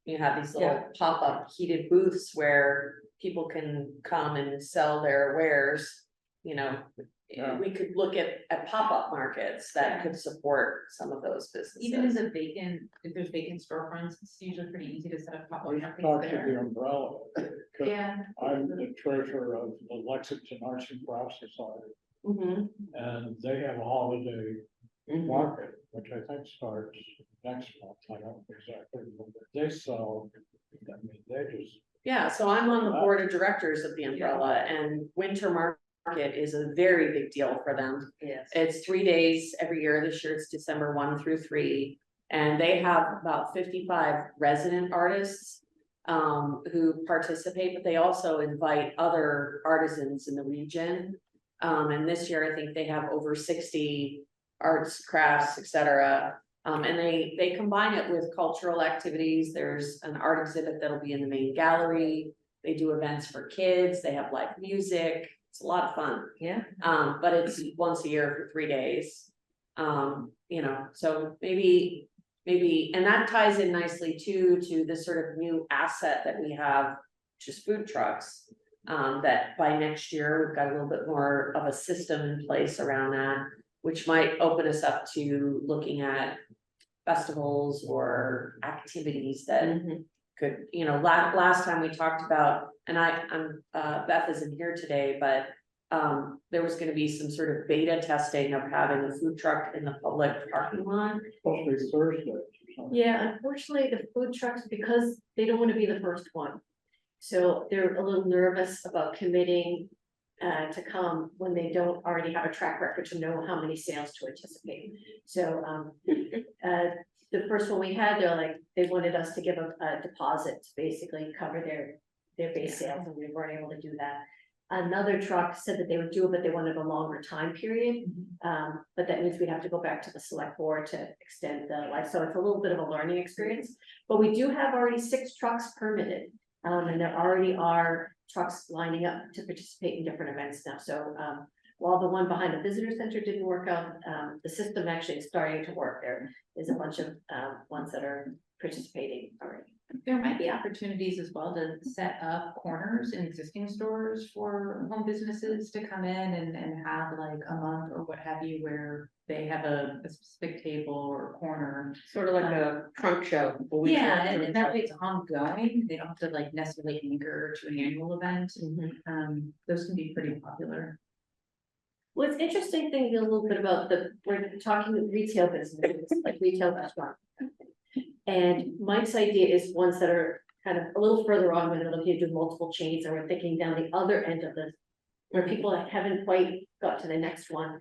You have these little Yeah. pop-up heated booths where people can come and sell their wares, Yeah. We could look at pop-up markets that could support some of those Even as businesses. a vacant, if there's vacant storefronts, it's usually pretty easy to set up pop-up We markets talked to there. the umbrella. 'Cause Yeah. I'm the treasurer of the Lexington Arts and Crafts Society, Mhm. and they have a holiday Mhm. market, which I think starts next month. I don't exactly remember. They sell, I mean, they just. Yeah, so I'm on the board of directors of the umbrella, and winter market is a very big deal for them. Yes. It's 3 days every year. This year it's December 1 through 3. And they have about 55 resident artists who participate, but they also invite other artisans in the region. And this year, I think they have over 60 arts, crafts, etc. And they combine it with cultural activities. There's an art exhibit that'll be in the main gallery. They do events for kids. They have live music. It's a lot of fun. Yeah. But it's once a year for 3 days. So maybe, and that ties in nicely too, to this sort of new asset that we have, which is food trucks. That by next year, we've got a little bit more of a system in place around that, which might open us up to looking at festivals or activities that Mhm. could, last time we talked about, and Beth isn't here today, but there was gonna be some sort of beta testing of having a food truck in the public parking lot. Supposed to be Thursdays or something. Yeah, unfortunately, the food trucks, because they don't wanna be the first one. So they're a little nervous about committing to come when they don't already have a track record to know how many sales to anticipate. So, the first one we had, they wanted us to give a deposit to basically cover their base sales, and we weren't able to do that. Another truck said that they would do it, but they wanted a longer time period. But that means we'd have to go back to the select board to extend the life, so it's a little bit of a learning experience. But we do have already 6 trucks permitted, and there already are trucks lining up to participate in different events now. So, while the one behind the visitor center didn't work out, the system actually is starting to work. There is a bunch of ones that are participating already. There might be opportunities as well to set up corners in existing stores for home businesses to come in and have like a month or what have you, where they have a specific table or corner. Sort of like a trunk show. a weekly Yeah, trunk and that show. way it's ongoing. They don't have to like necessarily anchor to an annual event. Those can be pretty popular. What's interesting thing a little bit about we're talking with retail businesses, like retail restaurant. And Mike's idea is ones that are kind of a little further on, when they're looking to do multiple chains, and we're thinking down the other end of this, where people haven't quite got to the next one.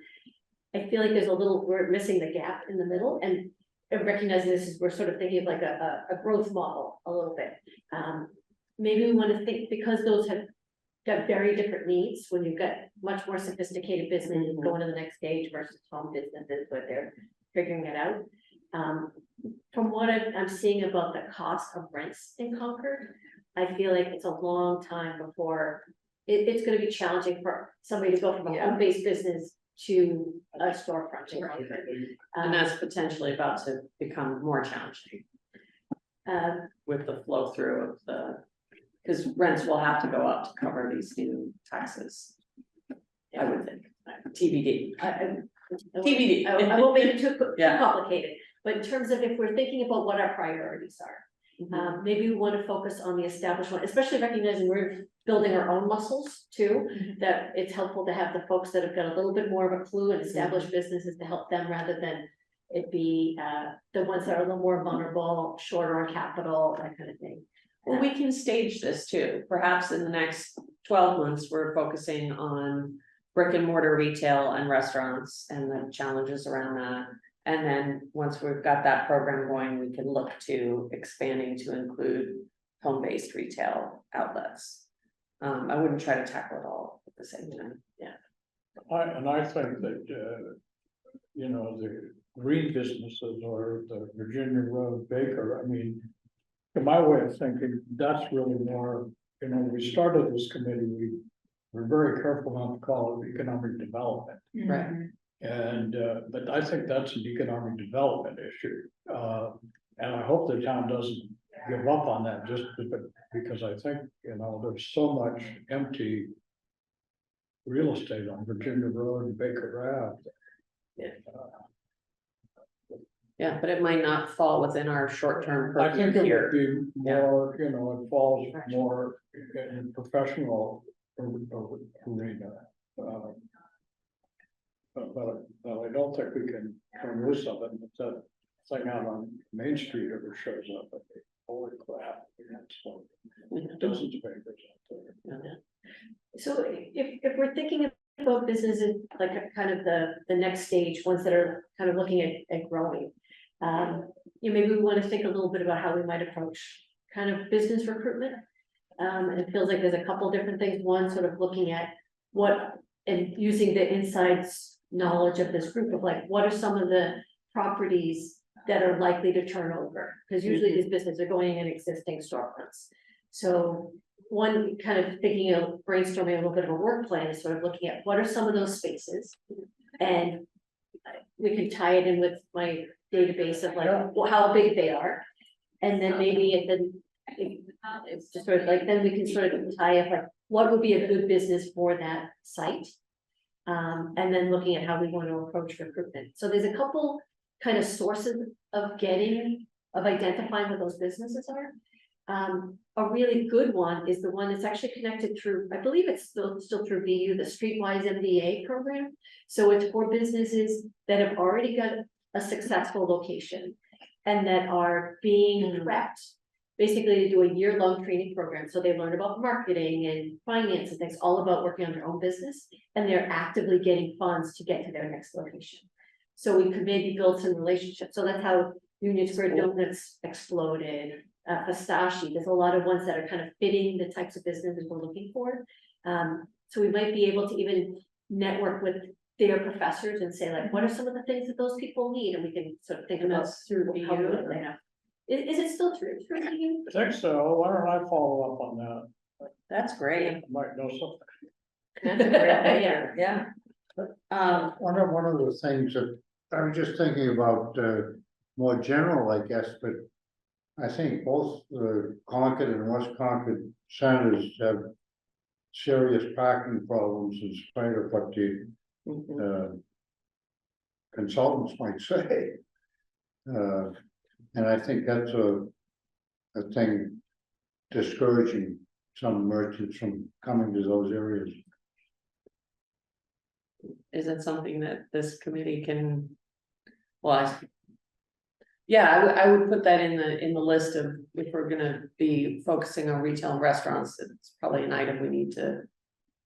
I feel like we're missing the gap in the middle, and recognizing this is, we're sort of thinking of like a growth model a little bit. Maybe we want to think, because those have got very different needs, when you've got much more sophisticated businesses going to the next stage versus home businesses, where they're figuring it out. From what I'm seeing about the cost of rents in Concord, I feel like it's a long time before it's gonna be challenging for somebody to go from a home-based business to a storefront in Concord. And that's potentially about to become more challenging with the flow through of because rents will have to go up to cover these new taxes. I would think, TBD. TBD. I won't make it too Yeah. complicated, but in terms of if we're thinking about what our priorities are. Maybe we want to focus on the established one, especially recognizing we're building our own muscles too. That it's helpful to have the folks that have got a little bit more of a clue and established businesses to help them, rather than it be the ones that are a little more vulnerable, shorter on capital, that kind of thing. Well, we can stage this too. Perhaps in the next 12 months, we're focusing on brick and mortar retail and restaurants and the challenges around that. And then once we've got that program going, we can look to expanding to include home-based retail outlets. I wouldn't try to tackle it all at the same time. Yeah. I think that, the green businesses or the Virginia Road Baker, I mean, in my way of thinking, that's really more, we started this committee, we were very careful not to call it economic development. Right. And, but I think that's an economic development issue. And I hope the town doesn't give up on that just because I think, there's so much empty real estate on Virginia Road and Baker Ave. Yeah, but it might not fall within our short-term I think purview it would here. be more, it falls more in professional arena. But I don't think we can turn loose of it. If that thing out on Main Street ever shows up, I think, holy crap. Dozens of papers out there. So if we're thinking about businesses, like kind of the next stage, ones that are kind of looking at growing. Maybe we want to think a little bit about how we might approach kind of business recruitment. And it feels like there's a couple different things. One, sort of looking at and using the insights knowledge of this group of like, what are some of the properties that are likely to turn over? Because usually these businesses are going in existing storefronts. So one, kind of thinking of brainstorming a little bit of a work plan is sort of looking at what are some of those spaces, and we can tie it in with my database of like how big they are, and then maybe it's just sort of like, then we can sort of tie up like what would be a good business for that site, and then looking at how we want to approach recruitment. So there's a couple kind of sources of identifying what those businesses are. A really good one is the one that's actually connected through, I believe it's still through VU, the Streetwise MBA program. So it's for businesses that have already got a successful location and that are being prepped basically they do a year-long training program, so they learn about marketing and finance and things, all about working on their own business. And they're actively getting funds to get to their next location. So we could maybe build some relationships, so that's how Union Square Donuts exploded, Pistachi, there's a lot of ones that are kind of fitting the types of businesses we're looking for. So we might be able to even network with their professors and say like, what are some of the things that those people need, and we can sort of think And about. that's through how we BU. would lay it out. Is it still true? Through BU? I think so, why don't I follow up on that? That's great. I might know something. That's a great idea, yeah. One of the things that I was just thinking about, more general, I guess, but I think both the Concord and West Concord centers have serious parking problems in spite of what the consultants might say. And I think that's a thing discouraging some merchants from coming to those areas. Is it something that this committee can? Well, yeah, I would put that in the list of, if we're gonna be focusing on retail and restaurants, it's probably an item we need to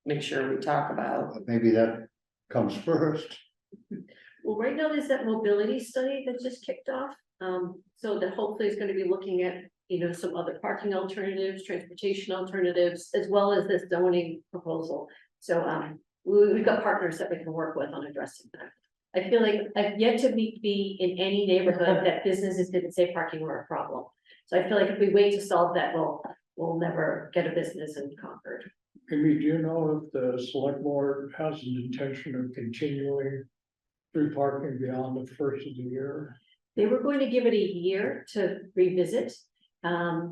make sure we talk about. But maybe that comes first. Well, right now there's that mobility study that just kicked off, so that hopefully is gonna be looking at, you know, some other parking alternatives, transportation alternatives, as well as this zoning proposal. So, we've got partners that we can work with on addressing that. I feel like I've yet to be in any neighborhood that businesses didn't say parking were a problem. So I feel like if we wait to solve that, we'll never get a business in Concord. Amy, do you know if the select board has an intention of continuing free parking beyond the first of the year? They were going to give it a year to revisit. I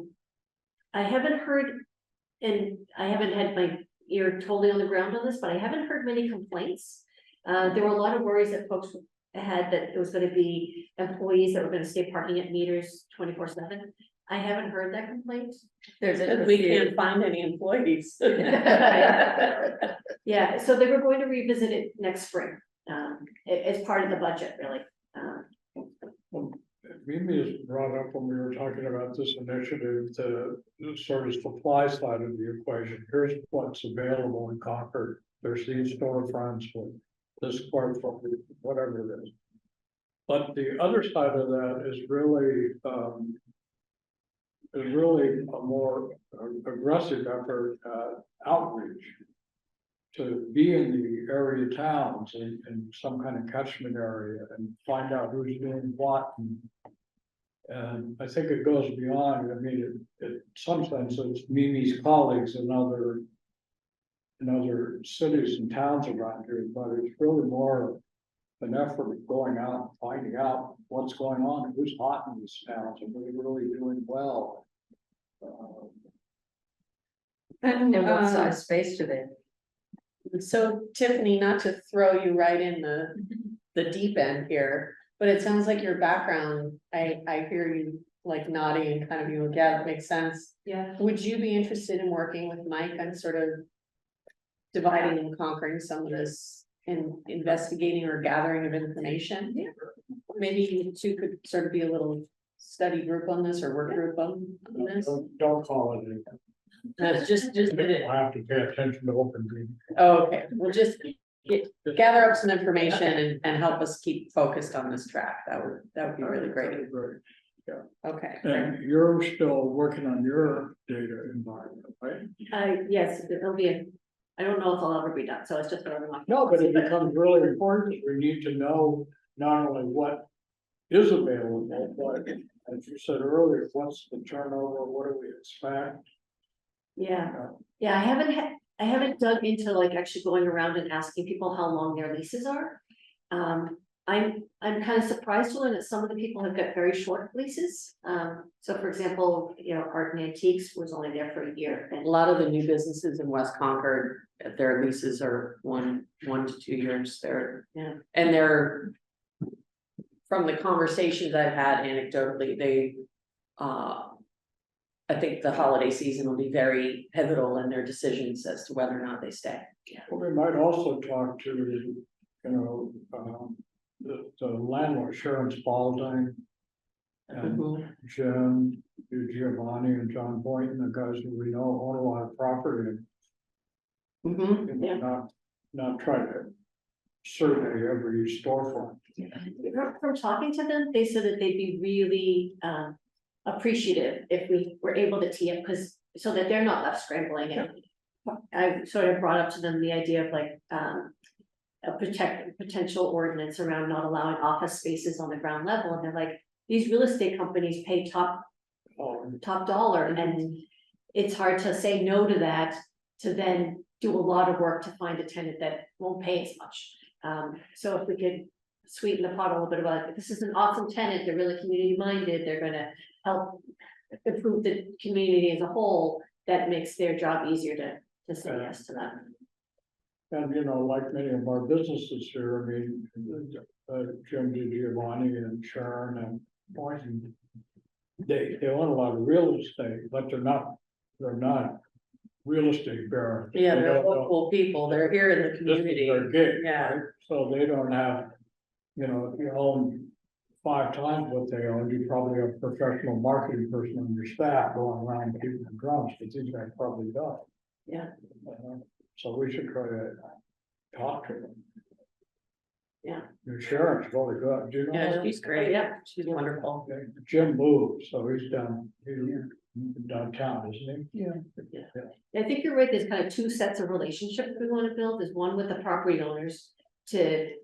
haven't heard, and I haven't had my ear totally on the ground on this, but I haven't heard many complaints. There were a lot of worries that folks had that it was gonna be employees that were gonna stay parking at meters 24/7. I haven't heard that complaint. We can't find any employees. Yeah, so they were going to revisit it next spring, as part of the budget, really. Mimi has brought up when we were talking about this initiative, the sort of supply side of the equation. Here's what's available in Concord. There's these storefronts with this square foot, whatever it is. But the other side of that is really a more aggressive effort at outreach. To be in the area towns in some kind of catchment area and find out who's doing what. And I think it goes beyond, I mean, in some sense, it's Mimi's colleagues in other cities and towns around here, but it's really more an effort of going out and finding out what's going on, and who's hot in these towns, and we're really doing well. And what size space do they? So Tiffany, not to throw you right in the deep end here, but it sounds like your background, I hear you like nodding and kind of you, yeah, that makes sense. Yeah. Would you be interested in working with Mike on sort of dividing and conquering some of this and investigating or gathering of information? Yeah. Maybe you two could sort of be a little study group on this or work group on this. Don't call it anything. Just did it. I have to pay attention to open meeting. Oh, okay, we'll just gather up some information and help us keep focused on this track. That would be really great. Okay. And you're still working on your data environment, right? Yes, it'll be I don't know if I'll ever be done, so it's just whatever. No, but it becomes really important. We need to know not only what is available, but as you said earlier, what's the turnover, what do we expect? Yeah, I haven't dug into like actually going around and asking people how long their leases are. I'm kind of surprised to learn that some of the people have got very short leases. So for example, you know, Art and Antiques was only there for a year. A lot of the new businesses in West Concord, their leases are one to 2 years there. Yeah. And they're, from the conversations I've had anecdotally, they, I think the holiday season will be very pivotal in their decisions as to whether or not they stay. Well, we might also talk to, you know, the landlord, Sharon Spalding. And Mhm. Jim, Giovanni and John Boynton, the guys who we know own a lot of property and Mhm, yeah. not try to survey every storefront. From talking to them, they said that they'd be really appreciative if we were able to tee up, because so that they're not left scrambling. And I sort of brought up to them the idea of like a potential ordinance around not allowing office spaces on the ground level, and they're like, these real estate companies pay top dollar, and it's hard to say no to that, to then do a lot of work to find a tenant that won't pay as much. So if we could sweeten the pot a little bit about, this is an awesome tenant, they're really community minded, they're gonna help improve the community as a whole, that makes their job easier to say yes to that. And, you know, like many of our businesses here, I mean, Jim Giovanni and Sharon and Boynton, they own a lot of real estate, but they're not real estate barons. Yeah, They they're don't know- local people, they're here in the This is community. their gig, Yeah. right? So they don't have, you know, if you own 5 times what they own, you probably have a professional marketing person on your staff going around keeping them drums, but these guys probably don't. Yeah. So we should try to talk to them. Yeah. And Sharon's really good, do you know? Yeah, her? she's great, yeah, she's wonderful. Jim moved, so he's downtown, isn't he? I think you're right, there's kind of two sets of relationships we want to build, there's one with the property owners to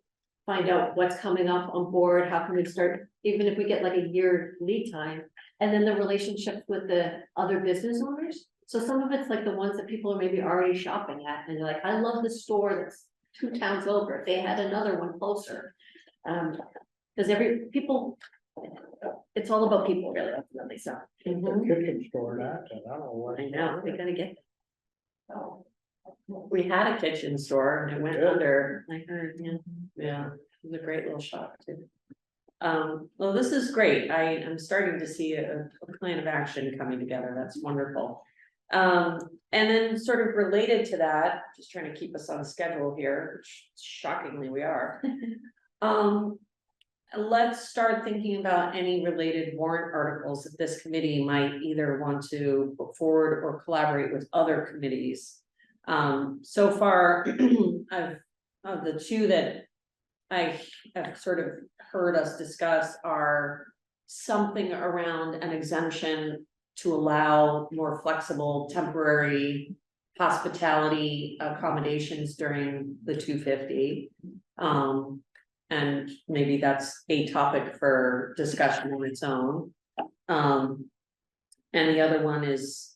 find out what's coming up on board, how can we start, even if we get like a year lead time, and then the relationship with the other business owners. So some of it's like the ones that people are maybe already shopping at, and they're like, I love the store that's 2 towns over, if they had another one closer. Because it's all about people really, ultimately, so. The kitchen store in Acton, I don't know what. I know, we gotta get. We had a kitchen store and it went Yeah. under, I heard, yeah. yeah, it was a great little shop too. Well, this is great, I'm starting to see a plan of action coming together, that's wonderful. And then sort of related to that, just trying to keep us on schedule here, which shockingly we are. Let's start thinking about any related warrant articles that this committee might either want to put forward or collaborate with other committees. So far, of the two that I have sort of heard us discuss are something around an exemption to allow more flexible temporary hospitality accommodations during the 250. And maybe that's a topic for discussion on its own. And the other one is,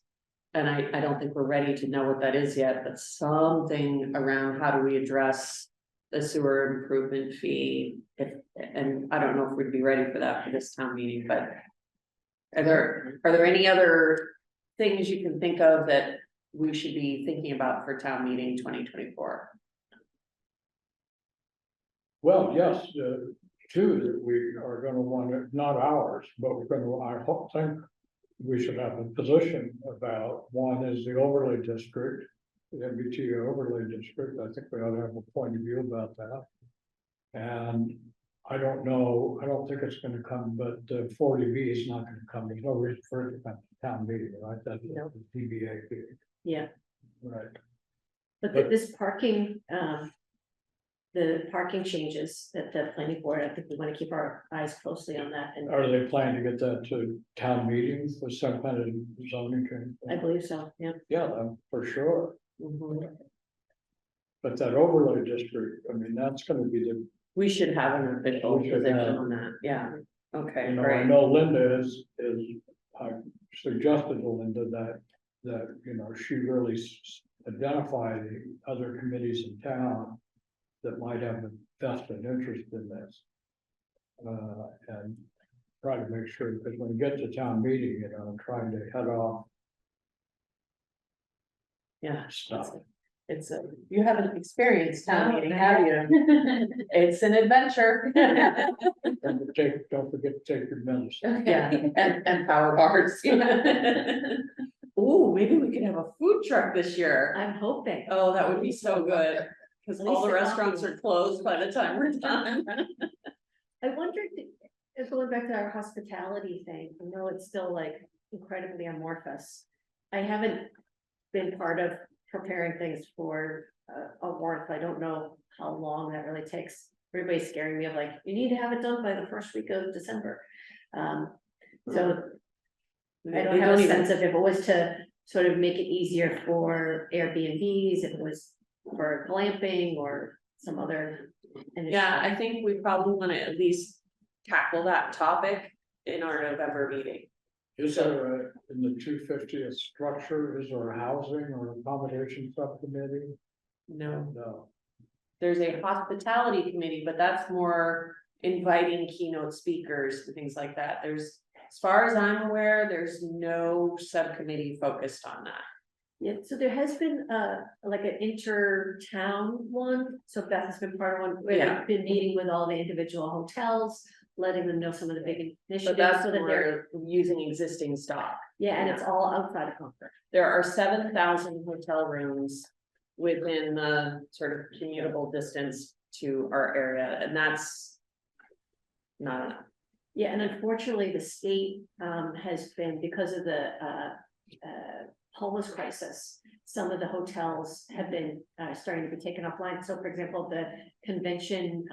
and I don't think we're ready to know what that is yet, but something around how do we address the sewer improvement fee? And I don't know if we'd be ready for that for this town meeting, but are there any other things you can think of that we should be thinking about for town meeting 2024? Well, yes, two that we are gonna want, not ours, but we're gonna, think we should have a position about. One is the overlay district, the MBTA overlay district. I think we ought to have a point of view about that. And I don't know, I don't think it's gonna come, but 40B is not gonna come. There's no reason for it to come to town meeting, right? That's No. the TBA. Yeah, Right. but this parking, the parking changes that the planning board, I think we wanna keep our eyes closely on that, and Are they planning to get that to town meetings with some kind of zoning change? I believe so, yeah. Yeah, for sure. Mhm. But that overlay district, I mean, that's gonna be the, We should have an official We should position have. on that, yeah, okay, you know, I great. know Linda I suggested to Linda that, you know, she really identify the other committees in town that might have a vested interest in this. And try to make sure, because when you get to town meeting, you know, I'm trying to head off Yeah, stuff. you haven't experienced town meeting, have you? It's an adventure. And don't forget to take your medicine. Yeah, and power bars. Ooh, maybe we could have a food truck this year. I'm hoping. Oh, that would be so good, because At all least the the restaurants coffee. are closed by the time we're done. I wondered, just going back to our hospitality thing, I know it's still like incredibly amorphous. I haven't been part of preparing things for a warrant. I don't know how long that really takes. Everybody's scaring me of like, you need to have it done by the first week of December. So I don't have a sense of if it was to sort of make it easier for Airbnbs, if it was for glamping or some other. Yeah, I think we probably wanna at least tackle that topic in our November meeting. Is there in the 250th structure, is there a housing or accommodation subcommittee? No, No. there's a hospitality committee, but that's more inviting keynote speakers and things like that. There's, as far as I'm aware, there's no subcommittee focused on that. Yeah, so there has been like an inter-town one, so Beth has been part of one, where Yeah. they've been meeting with all the individual hotels, letting them know some of the big But initiatives, that's so that they're, more using existing stock. yeah, and it's all outside of Concord. There are 7,000 hotel rooms within the sort of commutable distance to our area, and that's not enough. Yeah, and unfortunately, the state has been, because of the homeless crisis, some of the hotels have been starting to be taken offline. So for example, the convention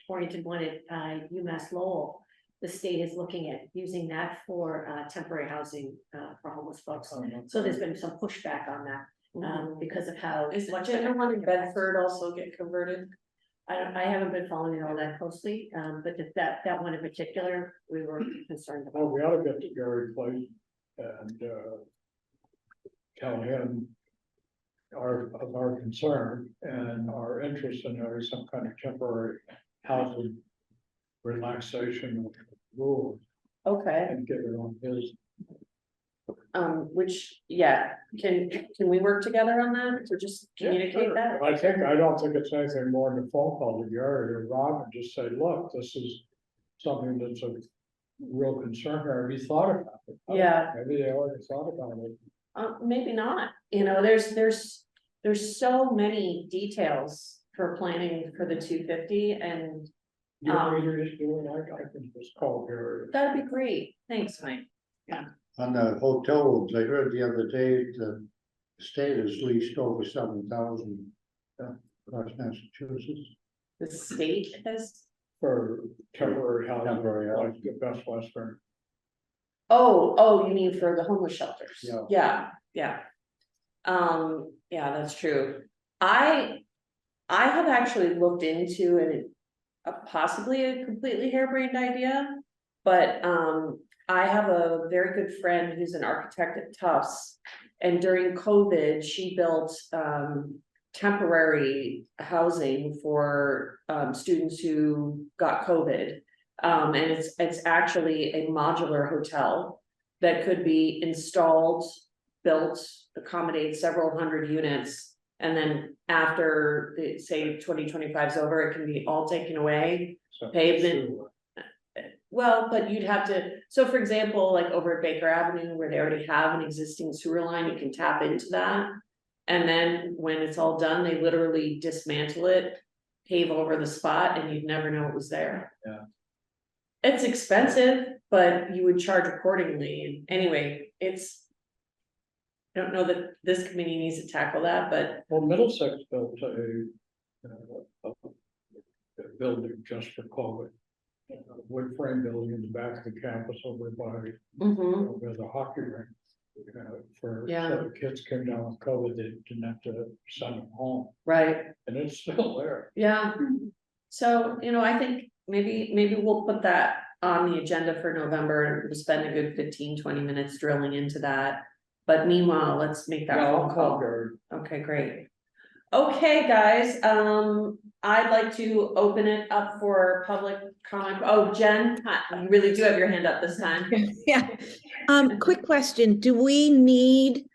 oriented one at UMass Lowell, the state is looking at using that for temporary housing for homeless folks. So there's been some pushback on that because of how. Is much the one in Bedford also get converted? I haven't been following it all that closely, but that one in particular, we were concerned about. Well, we ought to get to Gary Place and tell him our concern and our interest in there is some kind of temporary housing relaxation of rules Okay, and get it on his. which, yeah, can we work together on that, to just communicate that? I don't think it's anything more than a phone call to Gary or Rob and just say, look, this is something that's a real concern here. Have you thought about it? Yeah. Maybe they already thought about it. Maybe not, you know, there's so many details for planning for the 250, and You know what you're just doing, I can just call Gary. that'd be great, thanks, Mike. On the hotel rooms, I heard the other day the state has leased over 7,000 across Massachusetts. The state has, For temporary housing, Temporary like housing. the Best Western. oh, you mean for the homeless shelters? Yeah. Yeah. Yeah, that's true. I have actually looked into possibly a completely harebrained idea, but I have a very good friend who's an architect at Tufts, and during COVID, she built temporary housing for students who got COVID. And it's actually a modular hotel that could be installed, built, accommodate several hundred units. And then after say 2025 is over, it can be all taken away. So- Pavement. Well, but you'd have to, so for example, like over at Baker Avenue, where they already have an existing sewer line, you can tap into that. And then when it's all done, they literally dismantle it, pave over the spot, and you'd never know it was there. Yeah. It's expensive, but you would charge accordingly. Anyway, I don't know that this committee needs to tackle that, but Well, Middlesex built a building just for COVID. A wood frame building in the back of the campus over by, where the hockey rink. Yeah. So the kids came down with COVID, they didn't have to send them home, right. and it's still there. Yeah, so, you know, I think maybe we'll put that on the agenda for November and we'll spend a good 15-20 minutes drilling into that. But meanwhile, let's make that Yeah, I'll phone call call. Gary. Okay, great. Okay, guys, I'd like to open it up for public comment. Oh, Jen, you really do have your hand up this time. Yeah. Quick question. Do we need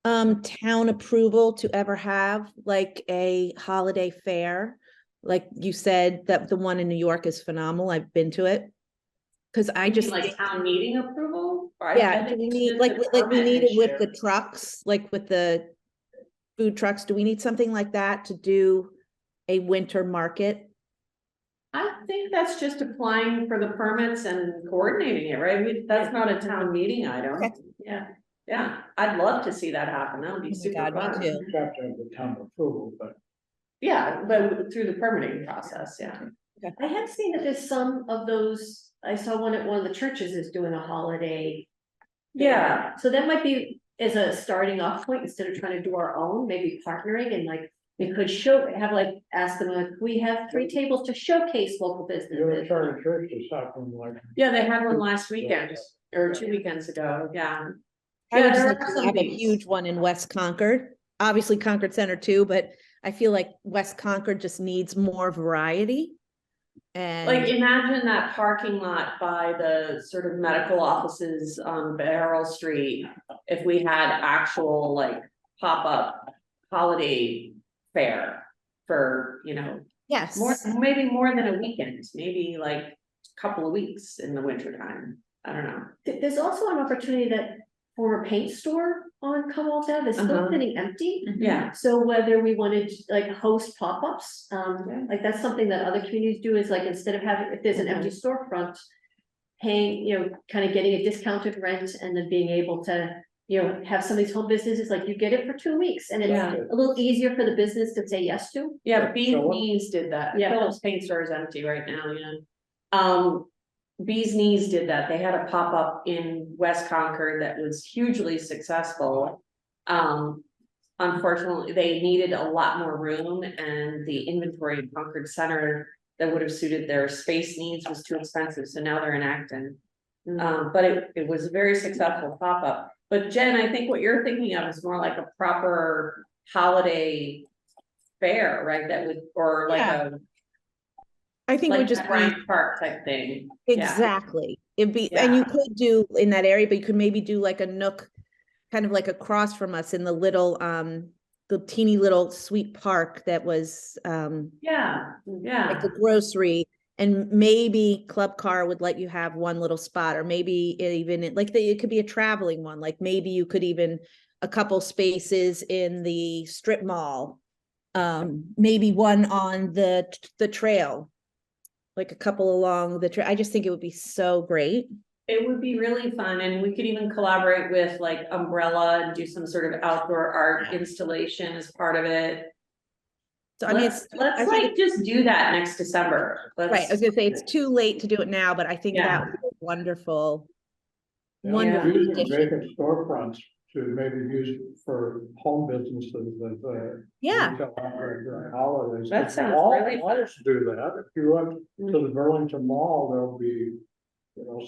town approval to ever have like a holiday fair? Like you said, that the one in New York is phenomenal. I've been to it. Cause I You just, mean like town meeting approval? I yeah, do think we it's need, just like a we permit need it with issue. the trucks, like with the food trucks. Do we need something like that to do a winter market? I think that's just applying for the permits and coordinating it, right? That's not a town meeting item. Okay. Yeah, yeah, I'd love to see that happen. That would be Oh my super God, me fun. too. You have to have the town approval, but Yeah, but through the permitting process, yeah. I have seen that there's some of those, I saw one at one of the churches is doing a holiday. Yeah, So that might be as a starting off point, instead of trying to do our own, maybe partnering and like, we could ask them, like, we have 3 tables to showcase local the businesses. other charter church is something like. yeah, they had one last weekend or 2 weekends ago, yeah. I would Yeah, just there like are to some have a things. huge one in West Concord, obviously Concord Center too, but I feel like West Concord just needs more variety. Like, And imagine that parking lot by the sort of medical offices on Beryl Street. If we had actual like pop-up holiday fair for, yes, maybe more than a weekend, maybe like a couple of weeks in the winter time. I don't know. There's also an opportunity that for a paint store on Commonwealth Ave is still Uh-huh. sitting empty. Yeah, So whether we wanted to like host pop-ups, like that's something that other communities do is like, instead of having, if there's an empty storefront. Paying, kind of getting a discounted rent and then being able to, have some of these home businesses, like you get it for 2 weeks and it's Yeah. a little easier for the business to say yes to. yeah, Bees So what- Knees did that. Yeah. Phillips Paint Store is empty right now, yeah. Bees Knees did that. They had a pop-up in West Concord that was hugely successful. Unfortunately, they needed a lot more room and the inventory in Concord Center that would have suited their space needs was too expensive, so now they're in Acton. But it was a very successful pop-up. But Jen, I think what you're thinking of is more like a proper holiday fair, right? That would, or like Yeah. a, I think it would like just be Bryant Park type thing. Yeah. exactly. It'd be, and you Yeah. could do in that area, but you could maybe do like a nook, kind of like across from us in the little, the teeny little sweet park that was, Yeah, yeah. like the grocery, and maybe Club Car would let you have one little spot, or maybe even like it could be a traveling one, like maybe you could even a couple spaces in the strip mall, maybe one on the trail, like a couple along the trail. I just think it would be so great. It would be really fun, and we could even collaborate with like Umbrella and do some sort of outdoor art installation as part of it. So I mean, Let's I think like just do that next December. right, I was Let's, gonna say, it's too late to do it now, but I think Yeah. that would be wonderful. Yeah, Wonderful using addition. vacant storefronts to maybe use for home businesses as Yeah. retail outlets during holidays. That sounds All really fun. malls do that. If you went to the Burlington Mall, there'll be,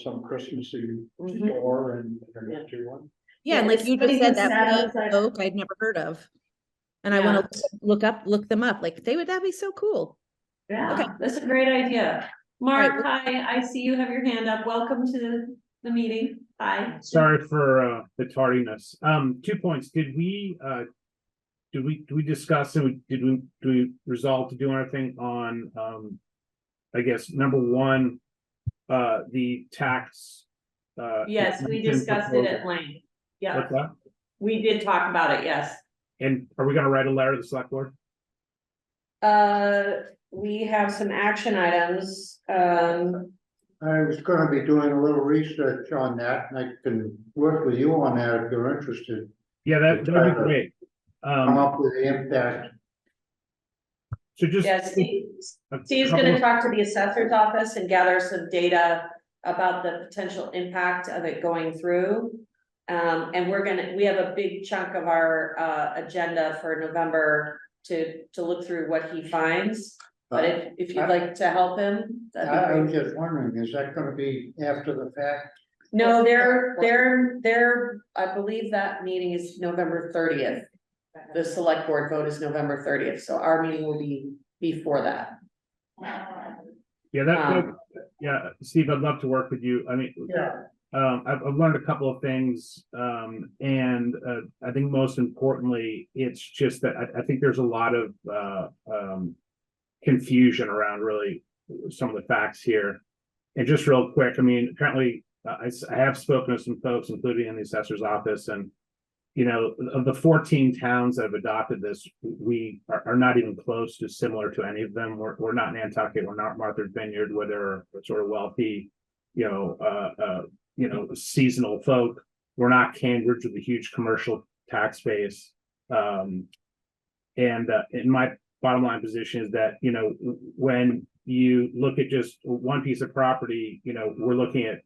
some Christmassy Mhm. store and an empty one. Yeah, and Yeah, like you somebody just said, who that sat Bee outside- Oak I'd never heard of. And I wanna look them up, like that'd be so cool. yeah, Okay. that's a great idea. Mark, Right. hi, I see you have your hand up. Welcome to the meeting. Hi. Sorry for the tardiness. 2 points. Did we discuss and do we resolve to do anything on I guess number one, the tax Yes, we discussed it at length. Yeah, What's that? we did talk about it, yes. And are we gonna write a letter to the select board? We have some action items, I was gonna be doing a little research on that, and I can work with you on that if you're interested. Yeah, that'd be great. Come up with the impact. So just. yeah, Steve's gonna talk to the assessor's office and gather some data about the potential impact of it going through. And we have a big chunk of our agenda for November to look through what he finds. But if you'd like to help him, I that'd was be great. just wondering, is that gonna be after the fact? No, they're, I believe that meeting is November 30th. The select board vote is November 30th, so our meeting will be before that. Yeah, Um, yeah, Steve, I'd love to work with you. I mean, Yeah. I've learned a couple of things, and I think most importantly, it's just that I think there's a lot of confusion around really some of the facts here. And just real quick, I mean, apparently, I have spoken to some folks, including in the assessor's office, and of the 14 towns that have adopted this, we are not even close to similar to any of them. We're not Nantucket, we're not Martha's Vineyard, where they're sort of wealthy, seasonal folk. We're not Cambridge with a huge commercial tax base. And in my bottom line position is that, when you look at just one piece of property, we're looking at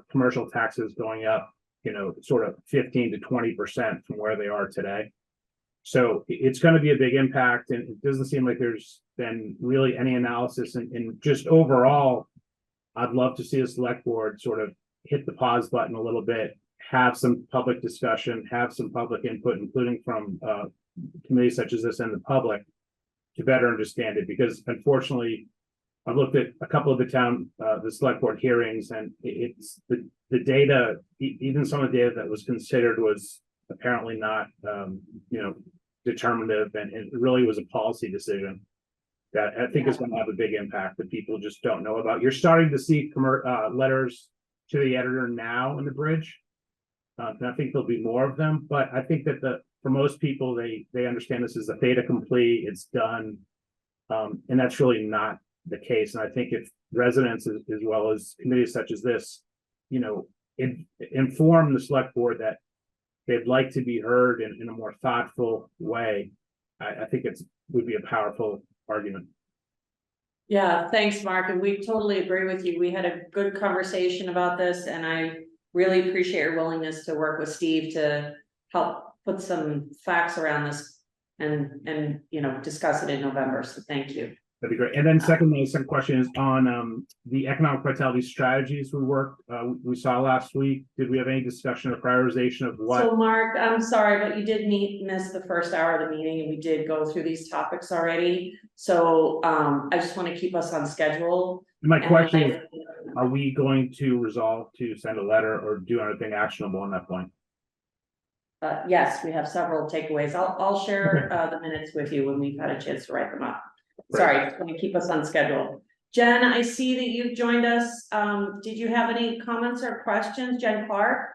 commercial taxes going up, sort of 15 to 20% from where they are today. So it's going to be a big impact, and it doesn't seem like there's been really any analysis. And just overall, I'd love to see the select board sort of hit the pause button a little bit, have some public discussion, have some public input, including from committees such as this and the public, to better understand it. Because unfortunately, I've looked at a couple of the select board hearings, and it's the data, even some of the data that was considered was apparently not, determinative, and it really was a policy decision that I think is going to have a big impact that people just don't know about. You're starting to see letters to the editor now in the bridge. And I think there'll be more of them, but I think that for most people, they understand this is a fait accompli, it's done. And that's really not the case. And I think if residents as well as committees such as this, inform the select board that they'd like to be heard in a more thoughtful way, I think would be a powerful argument. Yeah, thanks, Mark. And we totally agree with you. We had a good conversation about this, and I really appreciate your willingness to work with Steve to help put some facts around this and discuss it in November. So thank you. That'd be great. And then second question is on the economic vitality strategies we saw last week. Did we have any discussion or prioritization of what? So Mark, I'm sorry, but you did miss the first hour of the meeting, and we did go through these topics already. So I just want to keep us on schedule. My question is, are we going to resolve to send a letter or do anything actionable on that point? Yes, we have several takeaways. I'll share the minutes with you when we've had a chance to write them up. Sorry, just going to keep us on schedule. Jen, I see that you've joined us. Did you have any comments or questions? Jen Clark?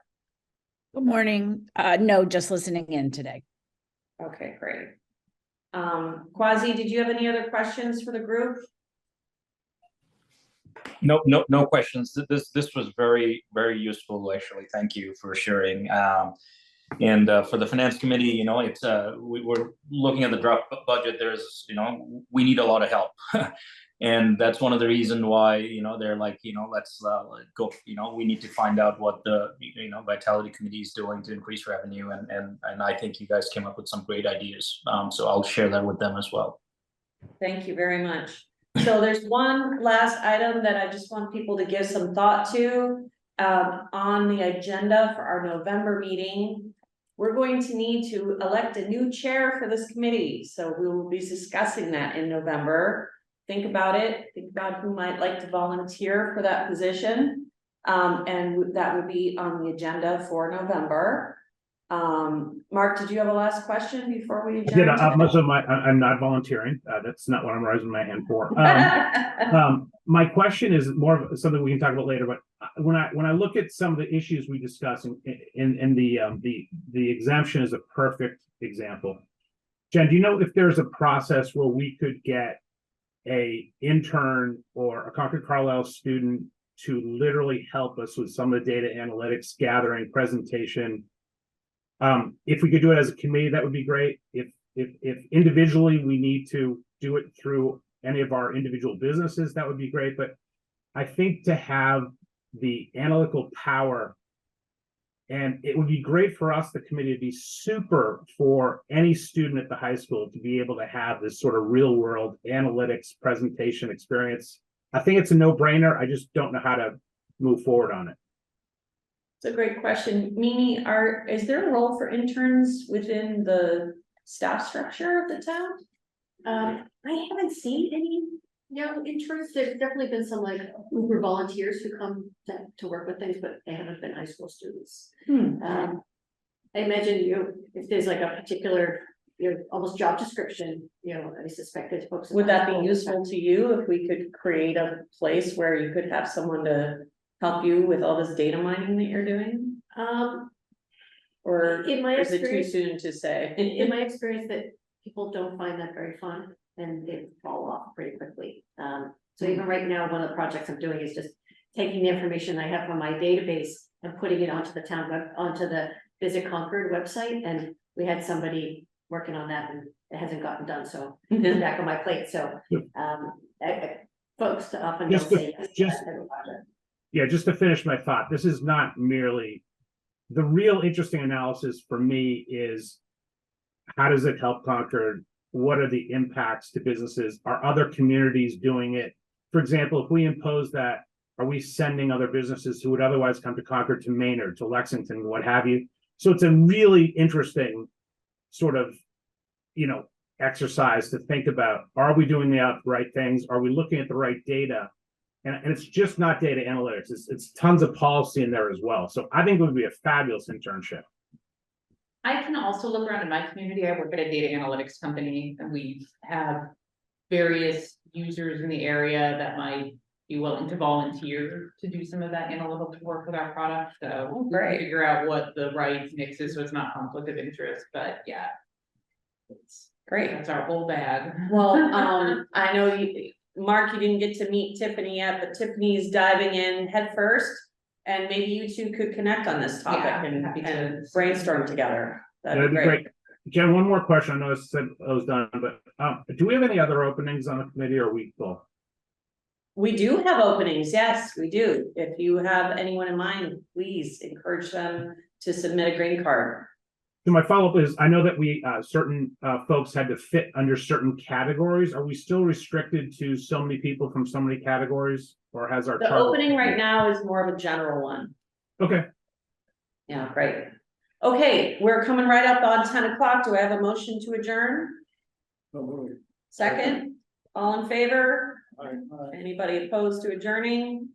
Good morning. No, just listening in today. Okay, great. Quasi, did you have any other questions for the group? No questions. This was very, very useful, actually. Thank you for sharing. And for the finance committee, it's we're looking at the draft budget. There's, we need a lot of help. And that's one of the reasons why, they're like, let's go, we need to find out what the, vitality committee is doing to increase revenue. And I think you guys came up with some great ideas. So I'll share that with them as well. Thank you very much. So there's one last item that I just want people to give some thought to on the agenda for our November meeting. We're going to need to elect a new chair for this committee. So we will be discussing that in November. Think about it. Think about who might like to volunteer for that position. And that would be on the agenda for November. Mark, did you have a last question before we adjourn? I'm not volunteering. That's not what I'm raising my hand for. My question is more of something we can talk about later, but when I look at some of the issues we discuss in the exemption is a perfect example. Jen, do you know if there's a process where we could get a intern or a Concord Carlisle student to literally help us with some of the data analytics, gathering, presentation? If we could do it as a committee, that would be great. If individually we need to do it through any of our individual businesses, that would be great. But I think to have the analytical power, and it would be great for us, the committee, to be super for any student at the high school to be able to have this sort of real world analytics presentation experience. I think it's a no-brainer. I just don't know how to move forward on it. It's a great question. Mimi, is there a role for interns within the staff structure of the town? I haven't seen any interns. There's definitely been some Uber volunteers who come to work with things, but they haven't been high school students. I imagine if there's a particular almost job description, I suspect that folks. Would that be useful to you if we could create a place where you could have someone to help you with all this data mining that you're doing? Or In my is it too experience- soon to say? In my experience, that people don't find that very fun and they fall off pretty quickly. So even right now, one of the projects I'm doing is just taking the information I have from my database and putting it onto the onto the Visit Concord website, and we had somebody working on that and it hasn't gotten done, so it's back on my plate, so. Folks often don't Just to- say yes to just- that type of project. Yeah, just to finish my thought, this is not merely, the real interesting analysis for me is how does it help Concord? What are the impacts to businesses? Are other communities doing it? For example, if we impose that, are we sending other businesses who would otherwise come to Concord to Maynard, to Lexington, what have you? So it's a really interesting sort of, exercise to think about. Are we doing the right things? Are we looking at the right data? And it's just not data analytics. It's tons of policy in there as well. So I think it would be a fabulous internship. I can also look around in my community. I work at a data analytics company and we have various users in the area that might be willing to volunteer to do some of that analytical work with our product. So we can Great. figure out what the right mix is, so it's not conflict of interest, but yeah. Great. That's our whole bag. Well, I know you, Mark, you didn't get to meet Tiffany yet, but Tiffany's diving in head first. And maybe you two could connect on this topic Yeah, and happy to. and brainstorm together. That'd be great. Jen, one more question. I know I said I was done, but do we have any other openings on the committee, or are we full? We do have openings, yes, we do. If you have anyone in mind, please encourage them to submit a green card. So my follow-up is, I know that we, certain folks had to fit under certain categories. Are we still restricted to so many people from so many categories? Or has our The charter- opening right now is more of a general one. Okay, Yeah, great. Okay, we're coming right up on 10 o'clock. Do I have a motion to adjourn? Second, all in favor? Anybody opposed to adjourning?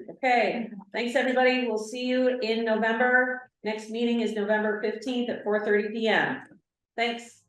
Okay, thanks, everybody. We'll see you in November. Next meeting is November 15th at 4:30 PM. Thanks.